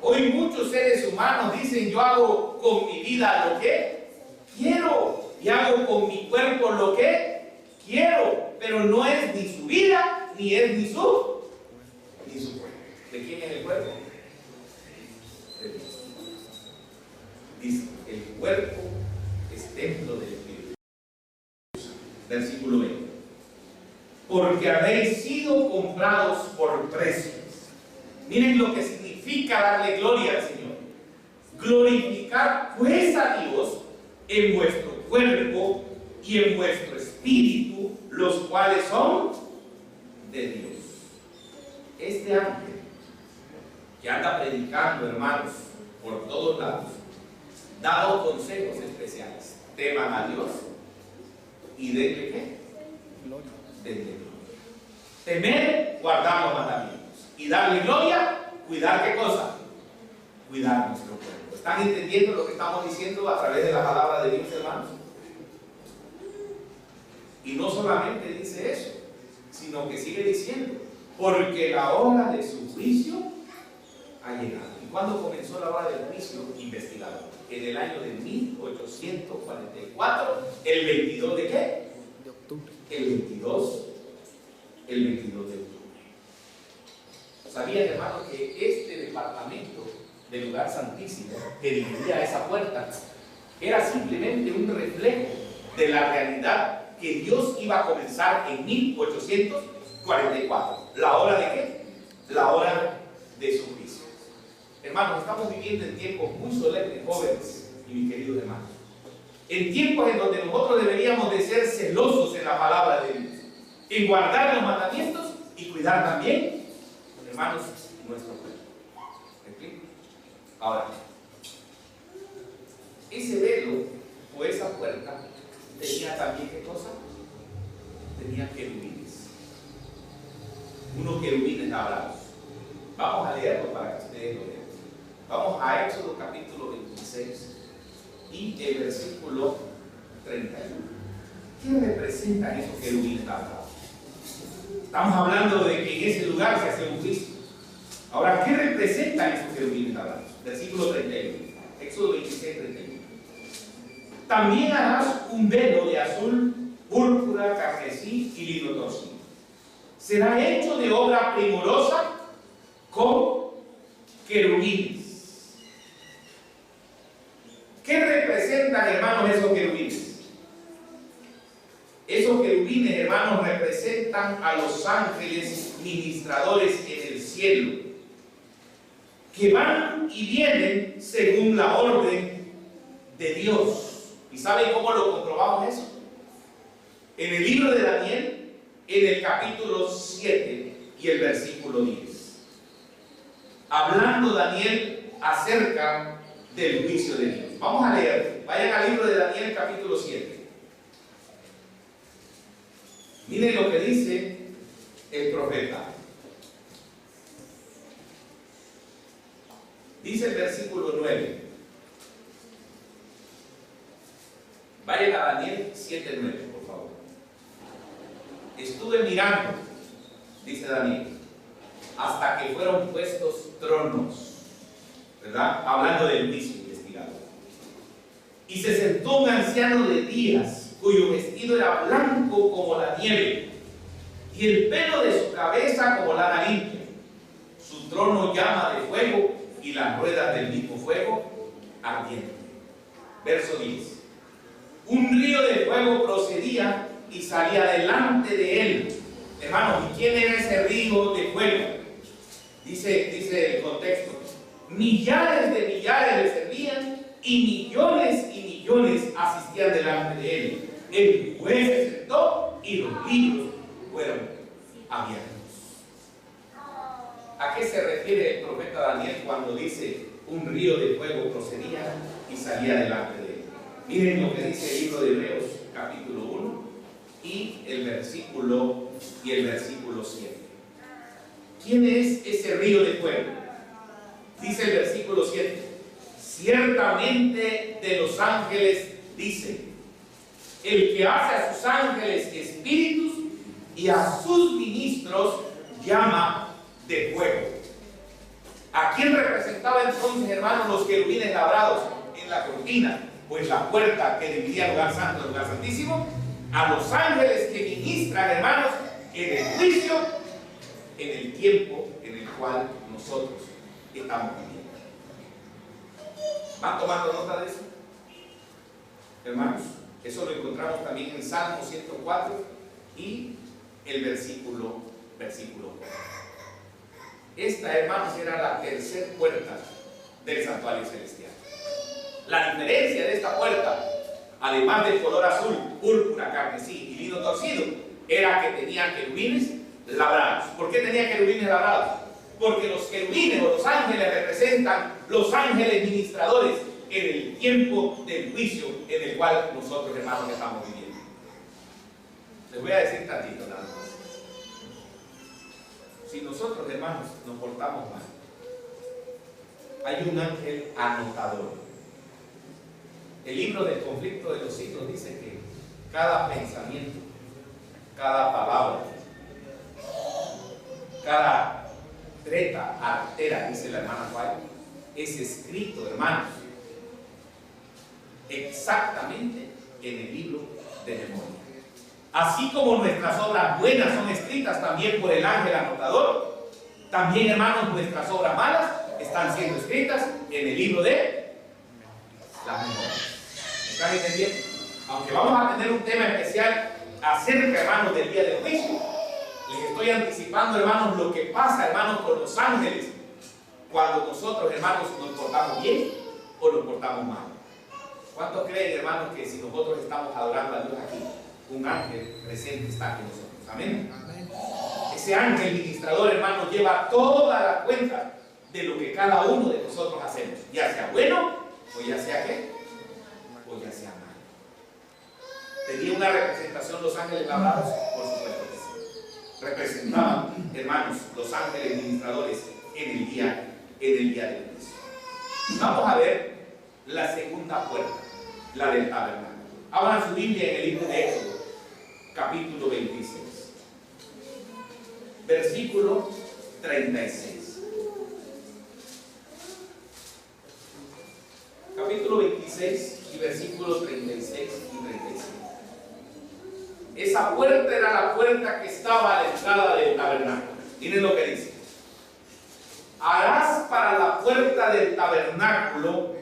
Hoy muchos seres humanos dicen: yo hago con mi vida lo que quiero y hago con mi cuerpo lo que quiero, pero no es ni su vida ni es ni su cuerpo. ¿De quién es el cuerpo? De Dios. Dice: el cuerpo es templo del Espíritu. Versículo 20. Porque habéis sido comprados por precio. Miren lo que significa darle gloria al Señor. Glorificar pues a Dios en vuestro cuerpo y en vuestro espíritu, los cuales son de Dios. Este ángel que anda predicando, hermanos, por todos lados, da dos consejos especiales: teman a Dios y denle ¿qué?
Gloria.
Denle gloria. Temer, guardar los mandamientos, y darle gloria, cuidar ¿qué cosa? Cuidar nuestro cuerpo. ¿Están entendiendo lo que estamos diciendo a través de la palabra de Dios, hermanos? Y no solamente dice eso, sino que sigue diciendo: porque la hora de su juicio ha llegado. ¿Y cuándo comenzó la hora del juicio? Investigado. En el año de 1844, ¿el 22 de qué?
De octubre.
El 22 de octubre. ¿Sabían, hermanos, que este departamento del lugar santísimo que dividía esa puerta era simplemente un reflejo de la realidad que Dios iba a comenzar en 1844? ¿La hora de qué? La hora de su juicio. Hermanos, estamos viviendo en tiempos muy solemnes, jóvenes y mis queridos hermanos. En tiempos en donde nosotros deberíamos de ser celosos en la palabra de Dios, en guardar los mandamientos y cuidar también, hermanos, nuestro cuerpo. ¿Me explico? Ahora, ese velo o esa puerta tenía también ¿qué cosa? Tenía querubines. Unos querubines labrados. Vamos a leerlo para que ustedes lo vean. Vamos a Éxodo capítulo 26 y el versículo 31. ¿Qué representan esos querubines labrados? Estamos hablando de que en ese lugar se hace un juicio. Ahora, ¿qué representan esos querubines labrados? Versículo 31. Éxodo 26, 31. También harás un velo de azul, púrpura, carmesí y lino torcido. Será hecho de obra primorosa con querubines. ¿Qué representan, hermanos, esos querubines? Esos querubines, hermanos, representan a los ángeles ministradores en el cielo, que van y vienen según la orden de Dios. ¿Y saben cómo lo comprobamos eso? En el libro de Daniel, en el capítulo 7 y el versículo 10. Hablando Daniel acerca del juicio de Dios. Vamos a leer. Vayan al libro de Daniel, capítulo 7. Miren lo que dice el profeta. Dice el versículo 9. Vayan a Daniel 7:9, por favor. Estuve mirando, dice Daniel, hasta que fueron puestos tronos, ¿verdad? Hablando del juicio investigado. Y se sentó un anciano de días, cuyo vestido era blanco como la nieve, y el pelo de su cabeza como lana limpia. Su trono llama de fuego, y las ruedas del mismo fuego ardiente. Verso 10. Un río de fuego procedía y salía delante de él. Hermanos, ¿y quién era ese río de fuego? Dice el contexto: millares de millares le servían y millones asistían delante de él. El juez se sentó y los libros fueron abiertos. ¿A qué se refiere el profeta Daniel cuando dice un río de fuego procedía y salía delante de él? Miren lo que dice el libro de Hebreos, capítulo 1 y el versículo 7. ¿Quién es ese río de fuego? Dice el versículo 7: ciertamente de los ángeles dice, el que hace a sus ángeles espíritus y a sus ministros llama de fuego. ¿A quién representaba entonces, hermanos, los querubines labrados en la cortina? Pues la puerta que dividía el lugar santo del lugar santísimo. A los ángeles que ministran, hermanos, en el juicio, en el tiempo en el cual nosotros estamos viviendo. ¿Van tomando nota de eso? Hermanos, eso lo encontramos también en Salmo 104 y el versículo 4. Esta, hermanos, era la tercera puerta del santuario celestial. La diferencia de esta puerta, además del color azul, púrpura, carmesí y lino torcido, era que tenía querubines labrados. ¿Por qué tenía querubines labrados? porque los querubines o los ángeles representan los ángeles ministradores en el tiempo del juicio en el cual nosotros, hermanos, estamos viviendo. Les voy a decir tantito nada más. Si nosotros, hermanos, nos portamos mal, hay un ángel anotador. El libro del conflicto de los siglos dice que cada pensamiento, cada palabra, cada treta, artera, dice la hermana Juárez, es escrito, hermanos, exactamente en el libro de memoria. Así como nuestras obras buenas son escritas también por el ángel anotador, también, hermanos, nuestras obras malas están siendo escritas en el libro de las memorias. ¿Me están entendiendo? Aunque vamos a tener un tema especial acerca, hermanos, del día del juicio, les estoy anticipando, hermanos, lo que pasa, hermanos, con los ángeles cuando nosotros, hermanos, nos portamos bien o nos portamos mal. ¿Cuántos creen, hermanos, que si nosotros estamos adorando a Dios aquí, un ángel presente está con nosotros? Amén. Ese ángel ministrador, hermanos, lleva toda la cuenta de lo que cada uno de nosotros hacemos, ya sea bueno o ya sea qué, o ya sea malo. ¿Tenía una representación los ángeles labrados? Por supuesto que sí. Representaban, hermanos, los ángeles ministradores en el día del juicio. Vamos a ver la segunda puerta, la del tabernáculo. Abran su Biblia en el libro de Éxodo, capítulo 26, versículo 36. Capítulo 26 y versículos 36 y 37. Esa puerta era la puerta que estaba a la entrada del tabernáculo. Miren lo que dice: harás para la puerta del tabernáculo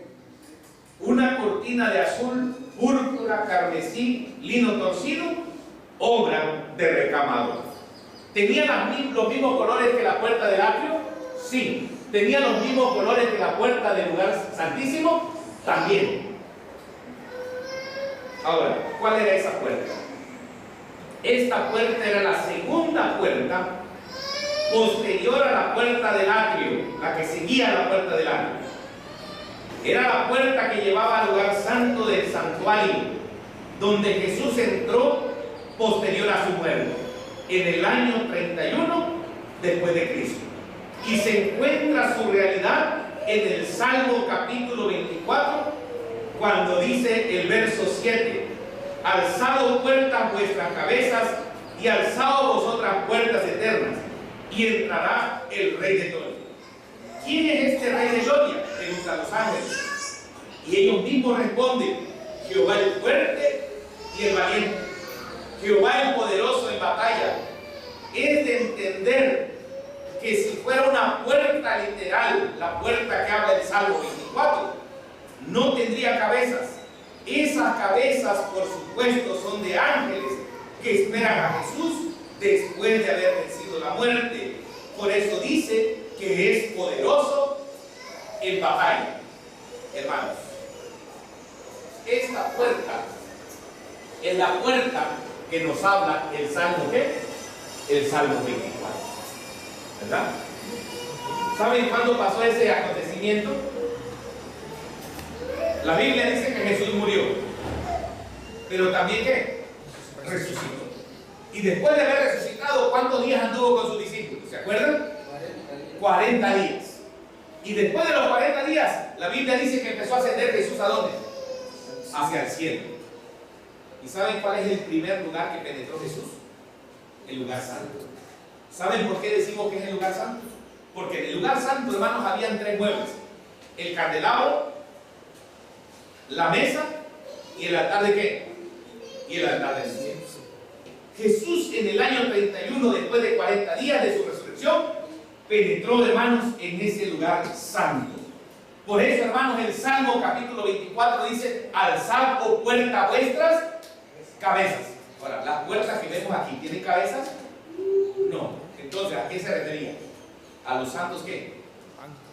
una cortina de azul, púrpura, carmesí, lino torcido, obra de recamador. ¿Tenía los mismos colores que la puerta del atrio? Sí. ¿Tenía los mismos colores que la puerta del lugar santísimo? También. Ahora, ¿cuál era esa puerta? Esta puerta era la segunda puerta posterior a la puerta del atrio, la que seguía a la puerta del atrio. Era la puerta que llevaba al lugar santo del santuario, donde Jesús entró posterior a su muerte, en el año 31 después de Cristo. Y se encuentra su realidad en el Salmo capítulo 24, cuando dice el verso 7: alzado puertas vuestras cabezas y alzado vosotras puertas eternas, y entrará el Rey de Gloria. ¿Quién es este Rey de Gloria? Preguntan los ángeles. Y ellos mismos responden: Jehová el fuerte y el valiente, Jehová el poderoso en batalla. Es de entender que si fuera una puerta literal, la puerta que habla el Salmo 24, no tendría cabezas. Esas cabezas, por supuesto, son de ángeles que esperan a Jesús después de haber vencido la muerte. Por eso dice que es poderoso en batalla. Hermanos, esta puerta es la puerta que nos habla el Salmo, ¿qué? El Salmo 24, ¿verdad? ¿Saben cuándo pasó ese acontecimiento? La Biblia dice que Jesús murió, pero también ¿qué? Resucitó. Y después de haber resucitado, ¿cuántos días anduvo con sus discípulos? ¿Se acuerdan? 40 días. Y después de los 40 días, la Biblia dice que empezó a ascender Jesús ¿a dónde? Hacia el cielo. ¿Y saben cuál es el primer lugar que penetró Jesús? El lugar santo. ¿Saben por qué decimos que es el lugar santo? Porque en el lugar santo, hermanos, habían 3 muebles: el candelabro, la mesa y el altar de ¿qué? Y el altar del incienso. Jesús, en el año 31, después de 40 días de su resurrección, penetró, hermanos, en ese lugar santo. Por eso, hermanos, el Salmo capítulo 24 dice: alzad, oh puertas vuestras cabezas. Ahora, las puertas que vemos aquí, ¿tienen cabezas? No. Entonces, ¿a qué se refería? ¿A los santos qué?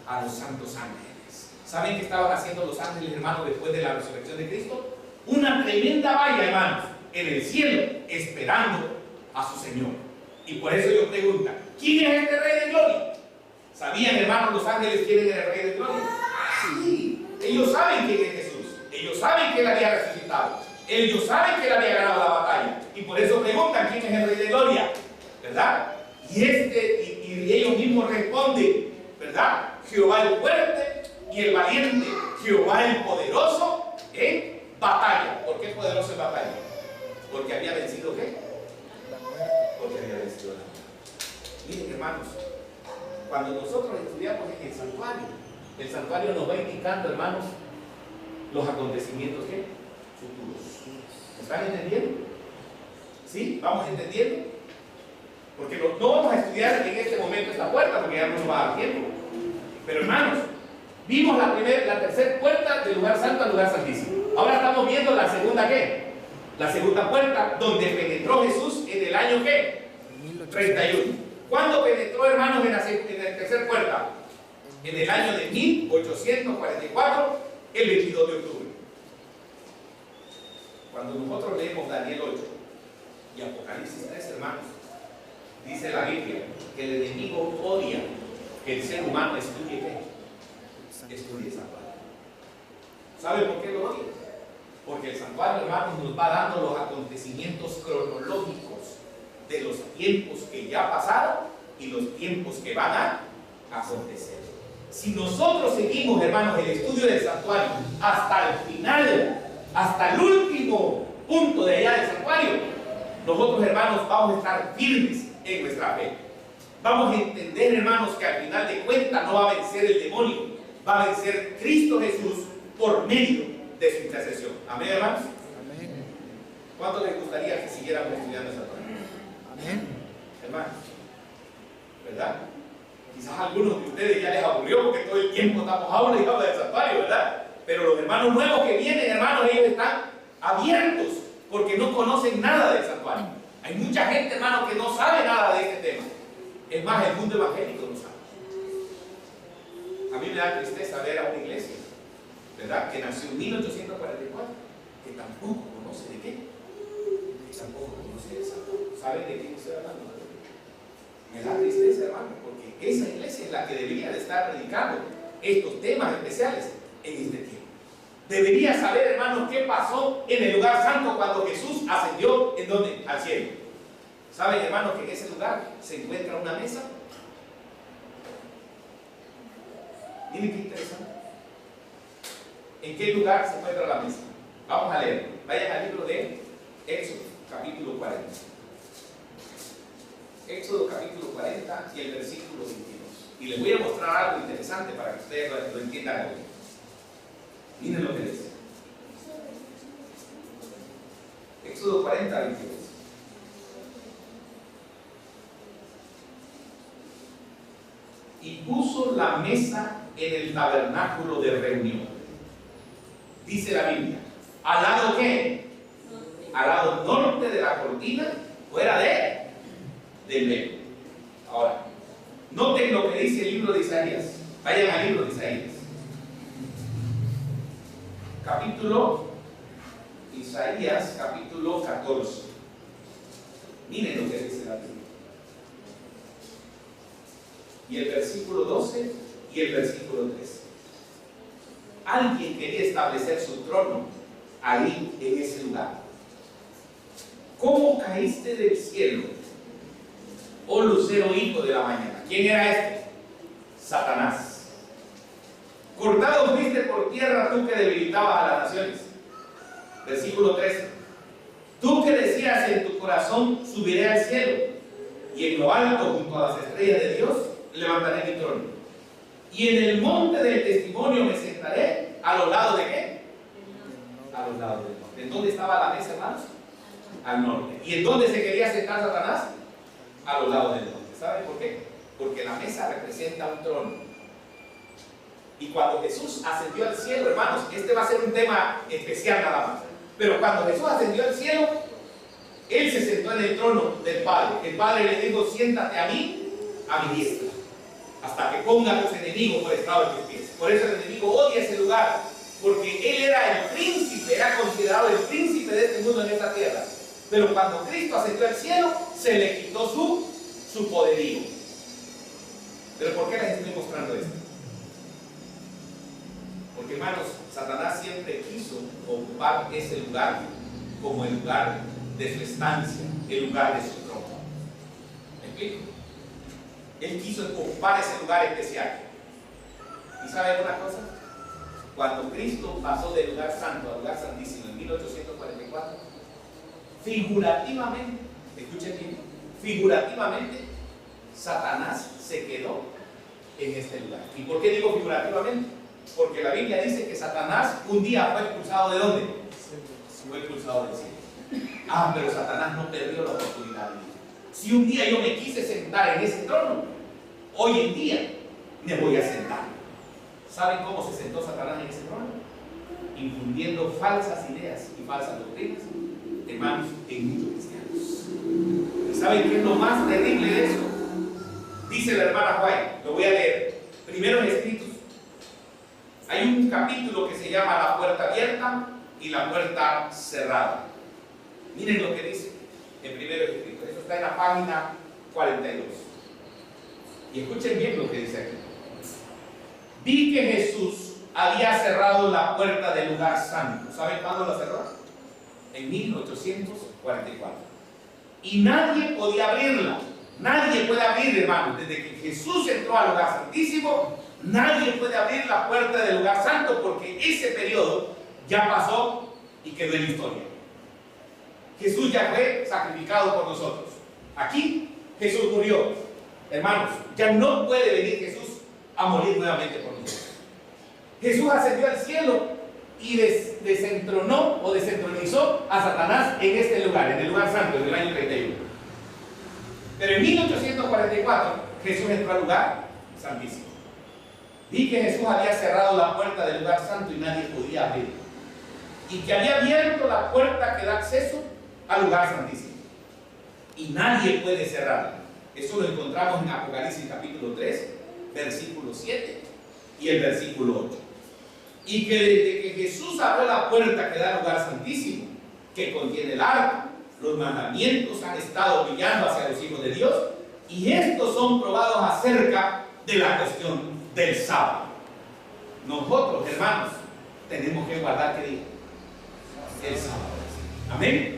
A los santos ángeles. ¿Saben qué estaban haciendo los ángeles, hermanos, después de la resurrección de Cristo? Una tremenda valla, hermanos, en el cielo, esperando a su Señor. Y por eso ellos preguntan: ¿quién es este Rey de Gloria? ¿Sabían, hermanos, los ángeles quién era el Rey de Gloria? Sí. Ellos saben quién es Jesús. Ellos saben que Él había resucitado. Ellos saben que Él había ganado la batalla. Y por eso preguntan quién es el Rey de Gloria. ¿Verdad? Y ellos mismos responden, ¿verdad? Jehová el fuerte y el valiente, Jehová el poderoso en batalla. ¿Por qué poderoso en batalla? Porque había vencido ¿qué? Porque había vencido la muerte. Miren, hermanos, cuando nosotros estudiamos en el santuario nos va indicando, hermanos, los acontecimientos ¿qué? Futuros. ¿Me están entendiendo? ¿Sí? ¿Vamos entendiendo? Porque no vamos a estudiar en este momento esta puerta porque ya no nos va a dar tiempo. Pero hermanos, vimos la tercera puerta del lugar santo al lugar santísimo. Ahora estamos viendo la segunda ¿qué? La segunda puerta donde penetró Jesús en el año ¿qué? 31. ¿Cuándo penetró, hermanos, en la tercera puerta? En el año de 1844, el 22 de octubre. Cuando nosotros leemos Daniel 8 y Apocalipsis 3, hermanos, dice la Biblia que el enemigo odia que el ser humano estudie ¿qué? Estudie el santuario. ¿Sabe por qué lo odia? Porque el santuario, hermanos, nos va dando los acontecimientos cronológicos de los tiempos que ya pasaron y los tiempos que van a acontecer. Si nosotros seguimos, hermanos, el estudio del santuario hasta el final, hasta el último punto de allá del santuario, nosotros, hermanos, vamos a estar firmes en nuestra fe. Vamos a entender, hermanos, que al final de cuentas no va a vencer el demonio, va a vencer Cristo Jesús por medio de su intercesión. Amén, hermanos.
Amén.
¿Cuánto les gustaría que siguiéramos estudiando el santuario?
Amén.
Hermanos, ¿verdad? Quizás a algunos de ustedes ya les aburrió porque todo el tiempo estamos habla y habla del santuario, ¿verdad? Pero los hermanos nuevos que vienen, hermanos, ellos están abiertos porque no conocen nada del santuario. Hay mucha gente, hermano, que no sabe nada de este tema. Es más, el mundo evangélico no sabe. A mí me da tristeza ver a una iglesia, ¿verdad?, que nació en 1844, que tampoco conoce de qué. Tampoco conoce de santuario. ¿Saben de qué estoy hablando? Me da tristeza, hermano, porque esa iglesia es la que debería de estar predicando estos temas especiales en este tiempo. Debería saber, hermanos, qué pasó en el lugar santo cuando Jesús ascendió, ¿en dónde? Al cielo. ¿Saben, hermanos, que en ese lugar se encuentra una mesa? Miren qué interesante. ¿En qué lugar se encuentra la mesa? Vamos a leer. Vayan al libro de Éxodo, capítulo 40. Éxodo, capítulo 40 y el versículo 22. Y les voy a mostrar algo interesante para que ustedes lo entiendan hoy. Miren lo que dice. Éxodo 40, 22. Y puso la mesa en el tabernáculo de reunión. Dice la Biblia. ¿Al lado qué? Al lado norte de la cortina, fuera del velo. Ahora, noten lo que dice el libro de Isaías. Vayan al libro de Isaías. Isaías, capítulo 14. Miren lo que dice la Biblia. Y el versículo 12 y el versículo 13. Alguien quería establecer su trono ahí en ese lugar. ¿Cómo caíste del cielo, oh lucero hijo de la mañana? ¿Quién era este? Satanás. Cortado fuiste por tierra tú que debilitabas a las naciones. Versículo 13. Tú que decías en tu corazón, subiré al cielo, y en lo alto junto a las estrellas de Dios levantaré mi trono. Y en el monte del testimonio me sentaré a los lados de ¿qué? A los lados del norte. ¿En dónde estaba la mesa, hermanos? Al norte. ¿Y en dónde se quería sentar Satanás? A los lados del norte. ¿Saben por qué? Porque la mesa representa un trono. Y cuando Jesús ascendió al cielo, hermanos, este va a ser un tema especial nada más. Pero cuando Jesús ascendió al cielo, Él se sentó en el trono del Padre. El Padre le dijo, siéntate a mí, a mi diestra, hasta que ponga a tus enemigos por estrado de tus pies. Por eso el enemigo odia ese lugar, porque Él era el príncipe, era considerado el príncipe de este mundo en esta tierra. Pero cuando Cristo ascendió al cielo, se le quitó su poderío. Pero ¿por qué les estoy mostrando esto? Porque, hermanos, Satanás siempre quiso ocupar ese lugar como el lugar de su estancia, el lugar de su trono. ¿Me explico? Él quiso ocupar ese lugar especial. ¿Y saben una cosa? Cuando Cristo pasó del lugar santo al lugar santísimo en 1844, figurativamente, escuchen bien, figurativamente, Satanás se quedó en este lugar. ¿Y por qué digo figurativamente? Porque la Biblia dice que Satanás un día fue expulsado ¿de dónde? Fue expulsado del cielo. Pero Satanás no perdió la oportunidad. Si un día yo me quise sentar en ese trono, hoy en día me voy a sentar. ¿Saben cómo se sentó Satanás en ese trono? Infundiendo falsas ideas y falsas doctrinas, hermanos, en muchos cristianos. ¿Y saben qué es lo más terrible de eso? Dice la hermana White, lo voy a leer. Primero en Escritos. Hay un capítulo que se llama La puerta abierta y la puerta cerrada. Miren lo que dice en Primero Escritos. Eso está en la página 42. Y escuchen bien lo que dice aquí. Vi que Jesús había cerrado la puerta del lugar santo. ¿Saben cuándo la cerró? En 1844. Y nadie podía abrirla. Nadie puede abrir, hermanos. Desde que Jesús entró al lugar santísimo, nadie puede abrir la puerta del lugar santo porque ese periodo ya pasó y quedó en la historia. Jesús ya fue sacrificado por nosotros. Aquí Jesús murió. Hermanos, ya no puede venir Jesús a morir nuevamente por nosotros. Jesús ascendió al cielo y desentronó o desentronizó a Satanás en este lugar, en el lugar santo, en el año 31. Pero en 1844 Jesús entró al lugar santísimo. Vi que Jesús había cerrado la puerta del lugar santo y nadie podía abrirla, y que había abierto la puerta que da acceso al lugar santísimo, y nadie puede cerrarla. Eso lo encontramos en Apocalipsis capítulo 3, versículo 7 y el versículo 8. Y que desde que Jesús abrió la puerta que da al lugar santísimo, que contiene el arca, los mandamientos han estado brillando hacia los hijos de Dios, y estos son probados acerca de la cuestión del sábado. Nosotros, hermanos, tenemos que guardar, ¿qué día? El sábado. Amén.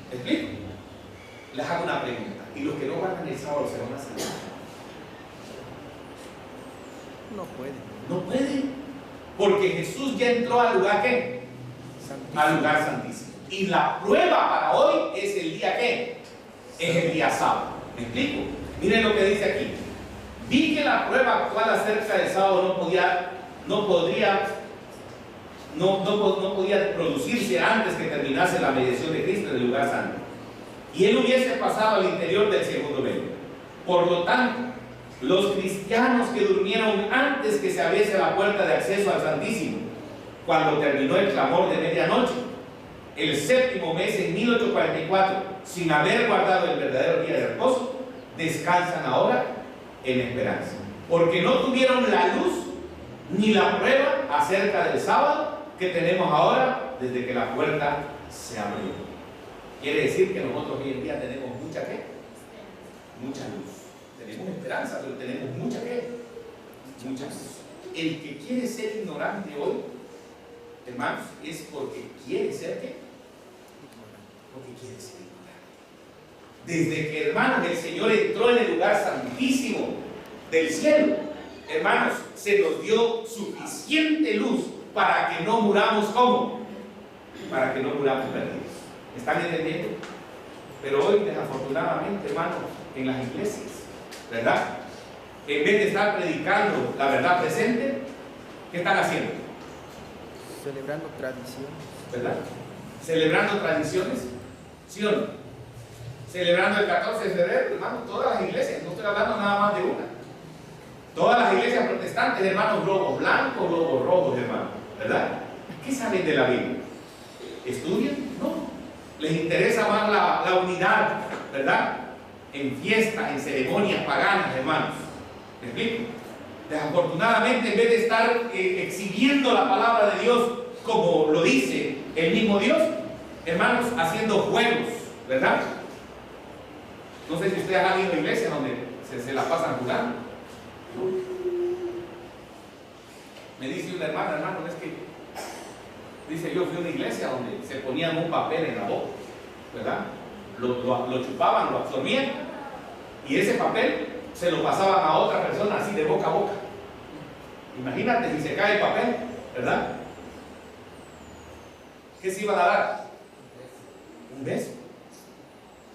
¿Me explico? Les hago una pregunta. ¿Y los que no guardan el sábado se van a salir?
No puede.
No pueden. Porque Jesús ya entró al lugar, ¿qué? Santísimo. Al lugar santísimo. Y la prueba para hoy es el día, ¿qué? Es el día sábado. ¿Me explico? Miren lo que dice aquí. Vi que la prueba actual acerca del sábado no podía producirse antes que terminase la mediación de Cristo en el lugar santo, y él hubiese pasado al interior del segundo velo. Por lo tanto, los cristianos que durmieron antes que se abriese la puerta de acceso al Santísimo, cuando terminó el clamor de medianoche, el séptimo mes en 1844, sin haber guardado el verdadero día de reposo, descansan ahora en esperanza, porque no tuvieron la luz ni la prueba acerca del sábado que tenemos ahora desde que la puerta se abrió. Quiere decir que nosotros hoy en día tenemos mucha ¿qué? Mucha luz. Tenemos esperanza, pero tenemos mucha ¿qué? Mucha luz. El que quiere ser ignorante hoy, hermanos, es porque quiere ser ¿qué? Porque quiere ser ignorante. Desde que, hermanos, el Señor entró en el lugar santísimo del cielo, hermanos, se nos dio suficiente luz para que no muramos ¿cómo? Para que no muramos perdidos. ¿Están entendiendo? Pero hoy, desafortunadamente, hermanos, en las iglesias, ¿verdad? En vez de estar predicando la verdad presente, ¿qué están haciendo?
Celebrando tradiciones.
¿Verdad? Celebrando tradiciones, ¿sí o no? Celebrando el 14 de febrero, hermanos, todas las iglesias, no estoy hablando nada más de una. Todas las iglesias protestantes, hermanos, globos blancos, globos rojos, hermanos, ¿verdad? ¿Qué saben de la Biblia? ¿Estudian? No. Les interesa más la unidad, ¿verdad? En fiestas, en ceremonias paganas, hermanos. ¿Me explico? Desafortunadamente, en vez de estar exhibiendo la palabra de Dios como lo dice el mismo Dios, hermanos, haciendo juegos, ¿verdad? No sé si ustedes han ido a iglesias donde
se la pasan jugando. Me dice una hermana, hermano, es que, dice, yo fui a una iglesia donde se ponían un papel en la boca, ¿verdad? Lo chupaban, lo absorbían, y ese papel se lo pasaban a otra persona así de boca a boca. Imagínate si se cae el papel, ¿verdad? ¿Qué se iban a dar? Un beso.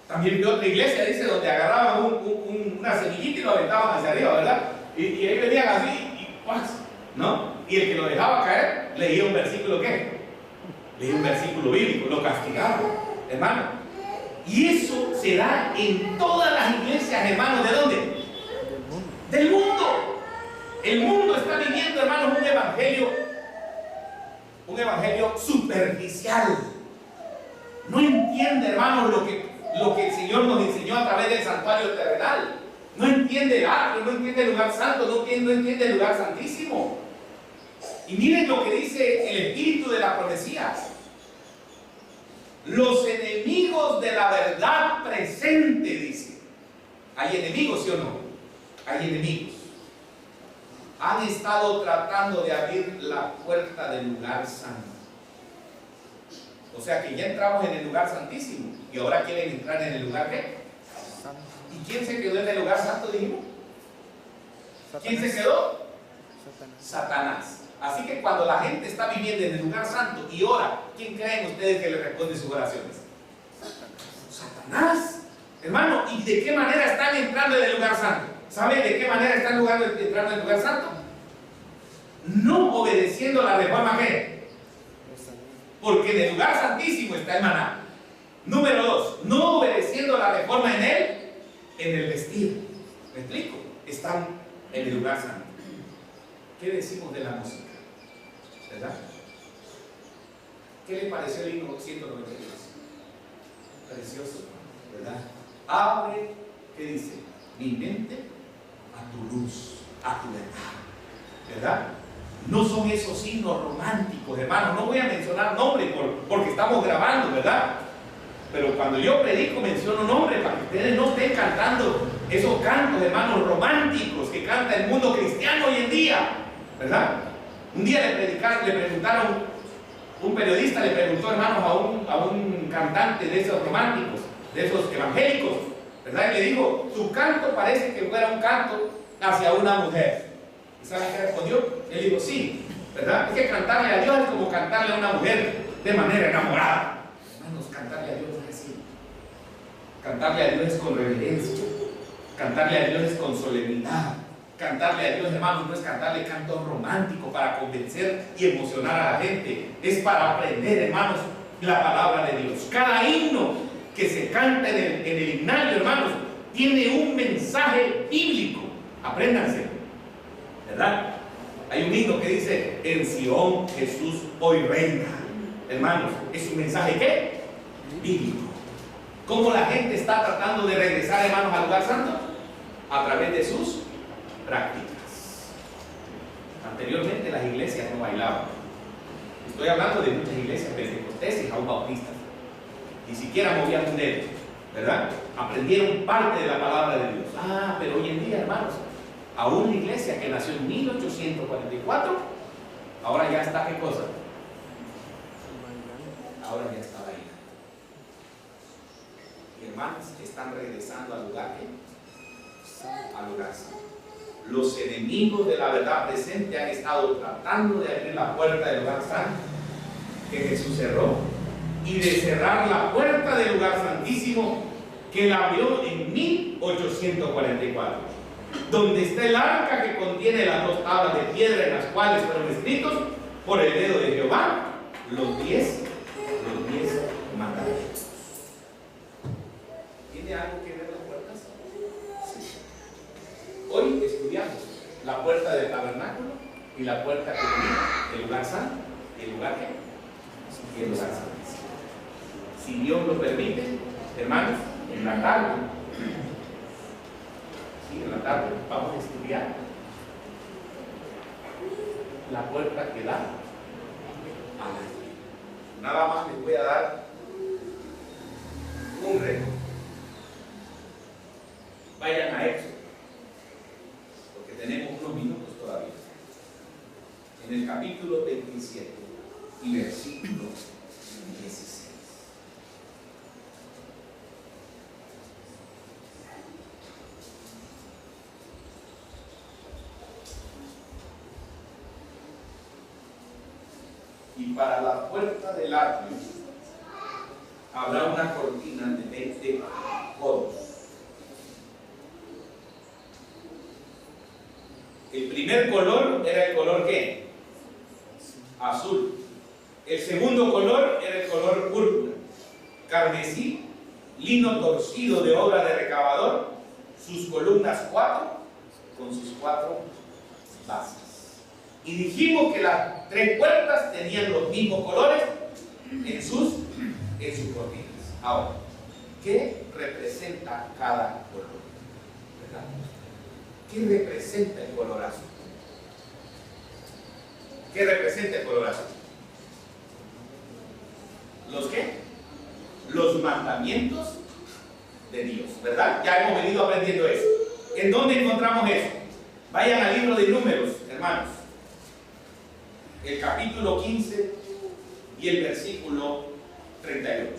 También vi otra iglesia, dice, donde agarraban una semillita y lo aventaban hacia arriba, ¿verdad? Y ahí venían así, y ¡guas! ¿No? Y el que lo dejaba caer, leía un versículo, ¿qué? Leía un versículo bíblico, lo castigaba, hermano. Y eso se da en todas las iglesias, hermanos, ¿de dónde? Del mundo. El mundo está viviendo, hermanos, un evangelio superficial. No entiende, hermanos, lo que el Señor nos enseñó a través del santuario terrenal. No entiende el atrio, no entiende el lugar santo, no entiende el lugar santísimo. Y miren lo que dice el espíritu de la profecía. Los enemigos de la verdad presente, dice. ¿Hay enemigos, sí o no? Hay enemigos. Han estado tratando de abrir la puerta del lugar santo. O sea que ya entramos en el lugar santísimo y ahora quieren entrar en el lugar ¿qué? ¿Y quién se quedó en el lugar santo, dijimos? ¿Quién se quedó? Satanás. Así que cuando la gente está viviendo en el lugar santo y ora, ¿quién creen ustedes que le responde sus oraciones? Satanás. Hermano, ¿y de qué manera están entrando en el lugar santo? ¿Saben de qué manera están entrando en el lugar santo? No obedeciendo la reforma ¿qué? Porque en el lugar santísimo está el maná. Número 2, no obedeciendo la reforma en él, en el vestir. ¿Me explico? Están en el lugar santo. ¿Qué decimos de la música? ¿Verdad? ¿Qué le pareció el himno 192? Precioso, ¿verdad? Abre, ¿qué dice? Mi mente a tu luz, a tu verdad. ¿Verdad? No son esos himnos románticos, hermanos. No voy a mencionar nombres porque estamos grabando, ¿verdad? Pero cuando yo predico menciono nombres para que ustedes no estén cantando esos cantos, hermanos, románticos que canta el mundo cristiano hoy en día, ¿verdad? Un día le preguntaron, un periodista le preguntó, hermanos, a un cantante de esos románticos, de esos evangélicos, ¿verdad? Y le dijo, tu canto parece que fuera un canto hacia una mujer. ¿Y saben qué respondió? Él dijo, sí, ¿verdad? Es que cantarle a Dios es como cantarle a una mujer de manera enamorada. Hermanos, cantarle a Dios no es así. Cantarle a Dios es con reverencia. Cantarle a Dios es con solemnidad. Cantarle a Dios, hermanos, no es cantarle cantos románticos para convencer y emocionar a la gente. Es para aprender, hermanos, la palabra de Dios. Cada himno que se canta en el himnario, hermanos, tiene un mensaje bíblico. Apréndanse, ¿verdad? Hay un himno que dice, en Sion Jesús hoy reina. Hermanos, ¿es un mensaje qué? Bíblico. ¿Cómo la gente está tratando de regresar, hermanos, al lugar santo? A través de sus prácticas. Anteriormente las iglesias no bailaban. Estoy hablando de muchas iglesias pentecostales, aún bautistas. Ni siquiera movían un dedo, ¿verdad? Aprendieron parte de la palabra de Dios. Ah, pero hoy en día, hermanos, a una iglesia que nació en 1844, ahora ya está, ¿qué cosa? Ahora ya está bailando. Y hermanos, están regresando al lugar ¿qué? Al lugar santo. Los enemigos de la verdad presente han estado tratando de abrir la puerta del lugar santo que Jesús cerró y de cerrar la puerta del lugar santísimo que la abrió en 1844, donde está el arca que contiene las 2 tablas de piedra en las cuales fueron escritos por el dedo de Jehová los 10 mandamientos. ¿Tiene algo que ver las puertas? Sí. Hoy estudiamos la puerta del tabernáculo y la puerta que unía el lugar santo y el lugar ¿qué? Y el lugar santo. Si Dios lo permite, hermanos, en la tarde, sí, en la tarde vamos a estudiar la puerta que da a la vida. Nada más les voy a dar un reto. Vayan a Éxodo, en el capítulo 27 y versículo 16. Y para la puerta del atrio habrá una cortina de 20 codos. El primer color era el color ¿qué? Azul. El segundo color era el color púrpura, carmesí, lino torcido de obra de recabador, sus columnas 4 con sus 4 bases. Y dijimos que las 3 puertas tenían los mismos colores en sus cortinas. Ahora, ¿qué representa cada color? ¿Verdad? ¿Qué representa el color azul? ¿Qué representa el color azul? ¿Los qué? Los mandamientos de Dios, ¿verdad? Ya hemos venido aprendiendo eso. ¿En dónde encontramos eso? Vayan al libro de Números, hermanos. El capítulo 15 y el versículo 38.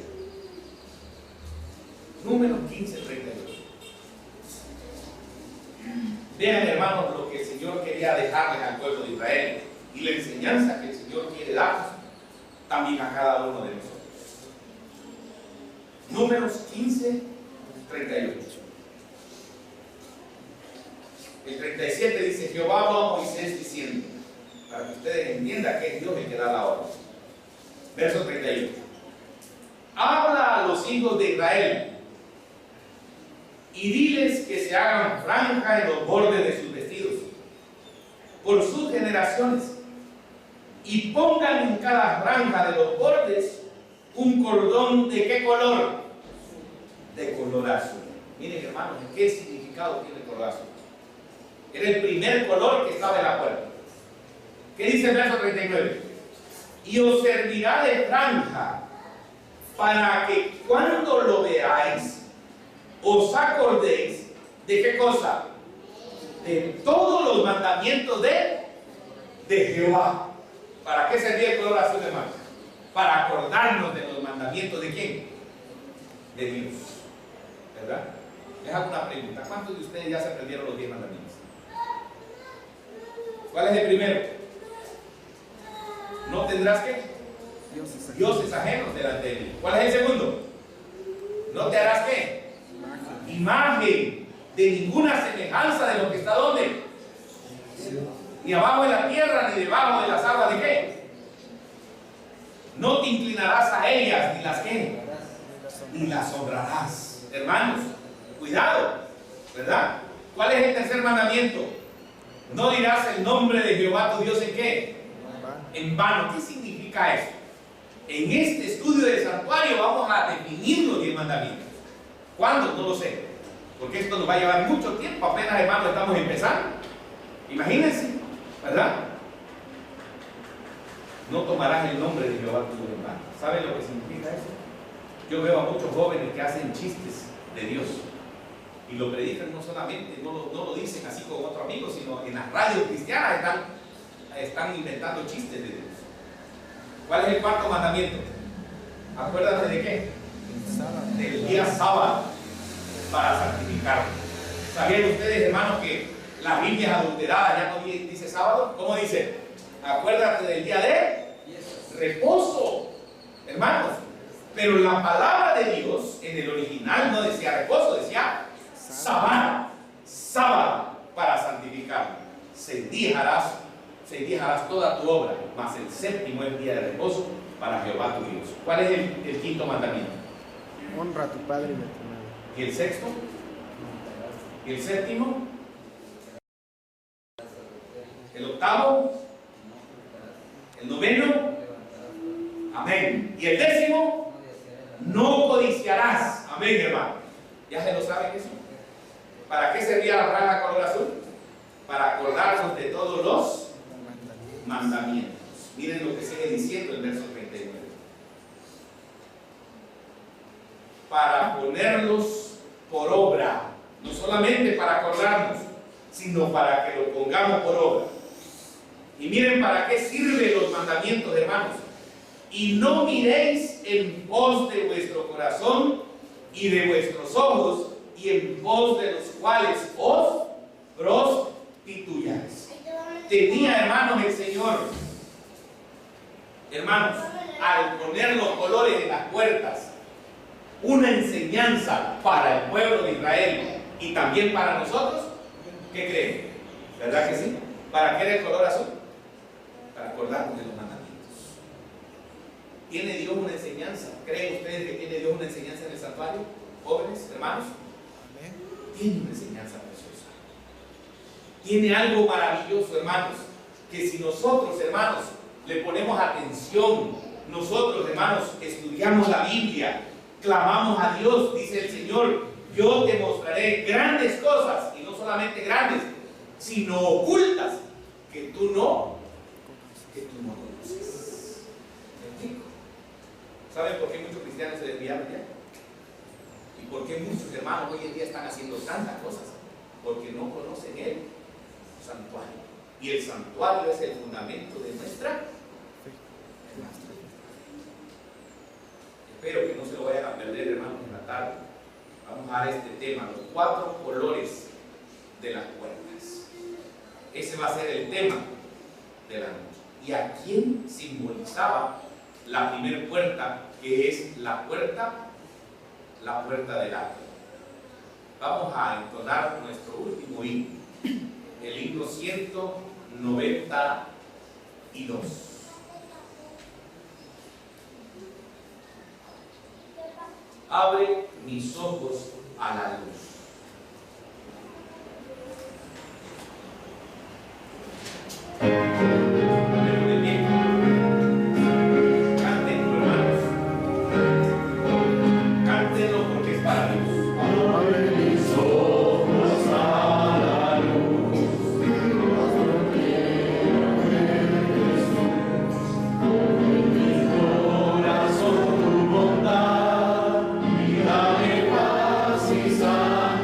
Números 15, 38. Vean, hermanos, lo que el Señor quería dejarles al pueblo de Israel y la enseñanza que el Señor quiere darnos también a cada uno de nosotros. Números 15, 38. El 37 dice: Jehová habló a Moisés diciendo, para que ustedes entiendan que es Dios el que da la orden. Verso 31. Habla a los hijos de Israel y diles que se hagan franjas en los bordes de sus vestidos por sus generaciones, y pongan en cada franja de los bordes un cordón ¿de qué color? De color azul. Miren, hermanos, ¿qué significado tiene el color azul? Era el primer color que estaba en la puerta. ¿Qué dice el verso 39? Y os servirá de franja para que cuando lo veáis os acordéis de qué cosa, de todos los mandamientos de Jehová. ¿Para qué servía el color azul, hermano? Para acordarnos de los mandamientos de quién, de Dios, ¿verdad? Les hago una pregunta: ¿cuántos de ustedes ya se aprendieron los 10 mandamientos? ¿Cuál es el primero? No tendrás ¿qué? Dioses ajenos delante de mí. ¿Cuál es el segundo? No te harás ¿qué? Imagen de ninguna semejanza de lo que está ¿dónde? Ni abajo de la tierra ni debajo de las aguas ¿de qué? No te inclinarás a ellas ni las ¿qué? Ni las honrarás. Hermanos, cuidado, ¿verdad? ¿Cuál es el tercer mandamiento? No dirás el nombre de Jehová tu Dios ¿en qué? En vano. ¿Qué significa eso? En este estudio del santuario vamos a definir los 10 mandamientos. ¿Cuándo? No lo sé, porque esto nos va a llevar mucho tiempo. Apenas, hermanos, estamos empezando. Imagínense, ¿verdad? No tomarás el nombre de Jehová tu Dios en vano. ¿Saben lo que significa eso? Yo veo a muchos jóvenes que hacen chistes de Dios y lo predican, no solamente, no lo dicen así con otro amigo, sino en las radios cristianas están inventando chistes de Dios. ¿Cuál es el cuarto mandamiento? Acuérdate de qué? Del día sábado para santificarlo. ¿Sabían ustedes, hermanos, que la Biblia es adulterada? Ya no dice sábado. ¿Cómo dice? Acuérdate del día de reposo, hermanos. Pero la palabra de Dios en el original no decía reposo, decía sábado para santificarlo. 6 días harás toda tu obra, mas el séptimo es el día de reposo para Jehová tu Dios. ¿Cuál es el quinto mandamiento?
Honra a tu padre y a tu madre.
¿Y el sexto? ¿Y el séptimo? ¿El octavo? ¿El noveno? Amén. ¿Y el décimo? No codiciarás. Amén, hermano. ¿Ya se lo saben eso? ¿Para qué servía la franja color azul? Para acordarnos de todos los mandamientos. Miren lo que sigue diciendo el verso 39. Para ponerlos por obra. No solamente para acordarnos, sino para que lo pongamos por obra. Y miren para qué sirven los mandamientos, hermanos. Y no miréis en pos de vuestro corazón y de vuestros ojos, y en pos de los cuales os prostituyáis. Tenía, hermanos, el Señor, hermanos, al poner los colores en las puertas, una enseñanza para el pueblo de Israel y también para nosotros. ¿Qué creen? ¿Verdad que sí? ¿Para qué era el color azul? Para acordarnos de los mandamientos. ¿Tiene Dios una enseñanza? ¿Creen ustedes que tiene Dios una enseñanza en el santuario? Jóvenes, hermanos, tiene una enseñanza preciosa. Tiene algo maravilloso, hermanos, que si nosotros, hermanos, le ponemos atención, nosotros, hermanos, estudiamos la Biblia, clamamos a Dios, dice el Señor, yo te mostraré grandes cosas, y no solamente grandes, sino ocultas, que tú no conoces. ¿Me explico? ¿Saben por qué muchos cristianos se desviaron ya? ¿Y por qué muchos hermanos hoy en día están haciendo tantas cosas? Porque no conocen el santuario. Y el santuario es el fundamento de nuestra fe. Espero que no se lo vayan a perder, hermanos, en la tarde. Vamos a dar este tema, los 4 colores de las puertas. Ese va a ser el tema de la noche. ¿Y a quién simbolizaba la primera puerta, que es la puerta del atrio? Vamos a entonar nuestro último himno, el himno 192. Abre mis ojos a la luz.
Corazón tu bondad, y dame paz y salud.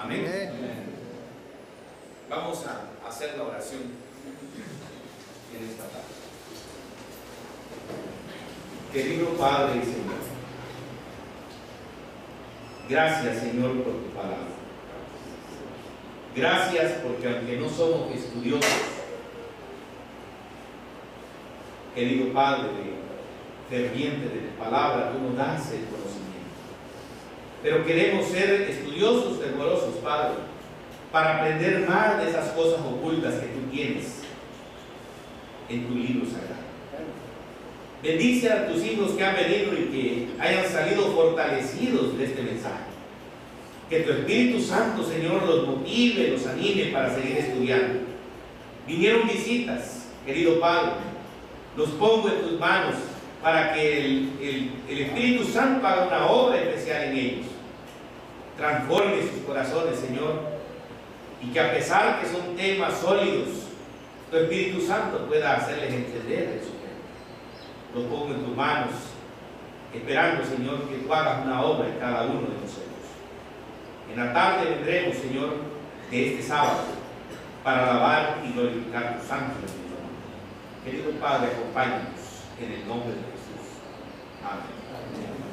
Amén.
Amén.
Vamos a hacer la oración en esta tarde.
Querido Padre y Señor, gracias, Señor, por tu palabra. Gracias porque aunque no somos estudiosos, querido Padre ferviente de tu palabra, tú nos das el conocimiento. Pero queremos ser estudiosos, fervorosos, Padre, para aprender más de esas cosas ocultas que tú tienes en tu libro sagrado. Bendice a tus hijos que han venido y que hayan salido fortalecidos de este mensaje. Que tu Espíritu Santo, Señor, los motive, los anime para seguir estudiando. Vinieron visitas, querido Padre. Los pongo en tus manos para que el Espíritu Santo haga una obra especial en ellos. Transforme sus corazones, Señor. Y que a pesar que son temas sólidos, tu Espíritu Santo pueda hacerles entender eso. Lo pongo en tus manos, esperando, Señor, que tú hagas una obra en cada uno de nosotros. En la tarde vendremos, Señor, de este sábado, para alabar y glorificar tu santo nombre. Querido Padre, acompáñanos en el nombre de Jesús. Amén.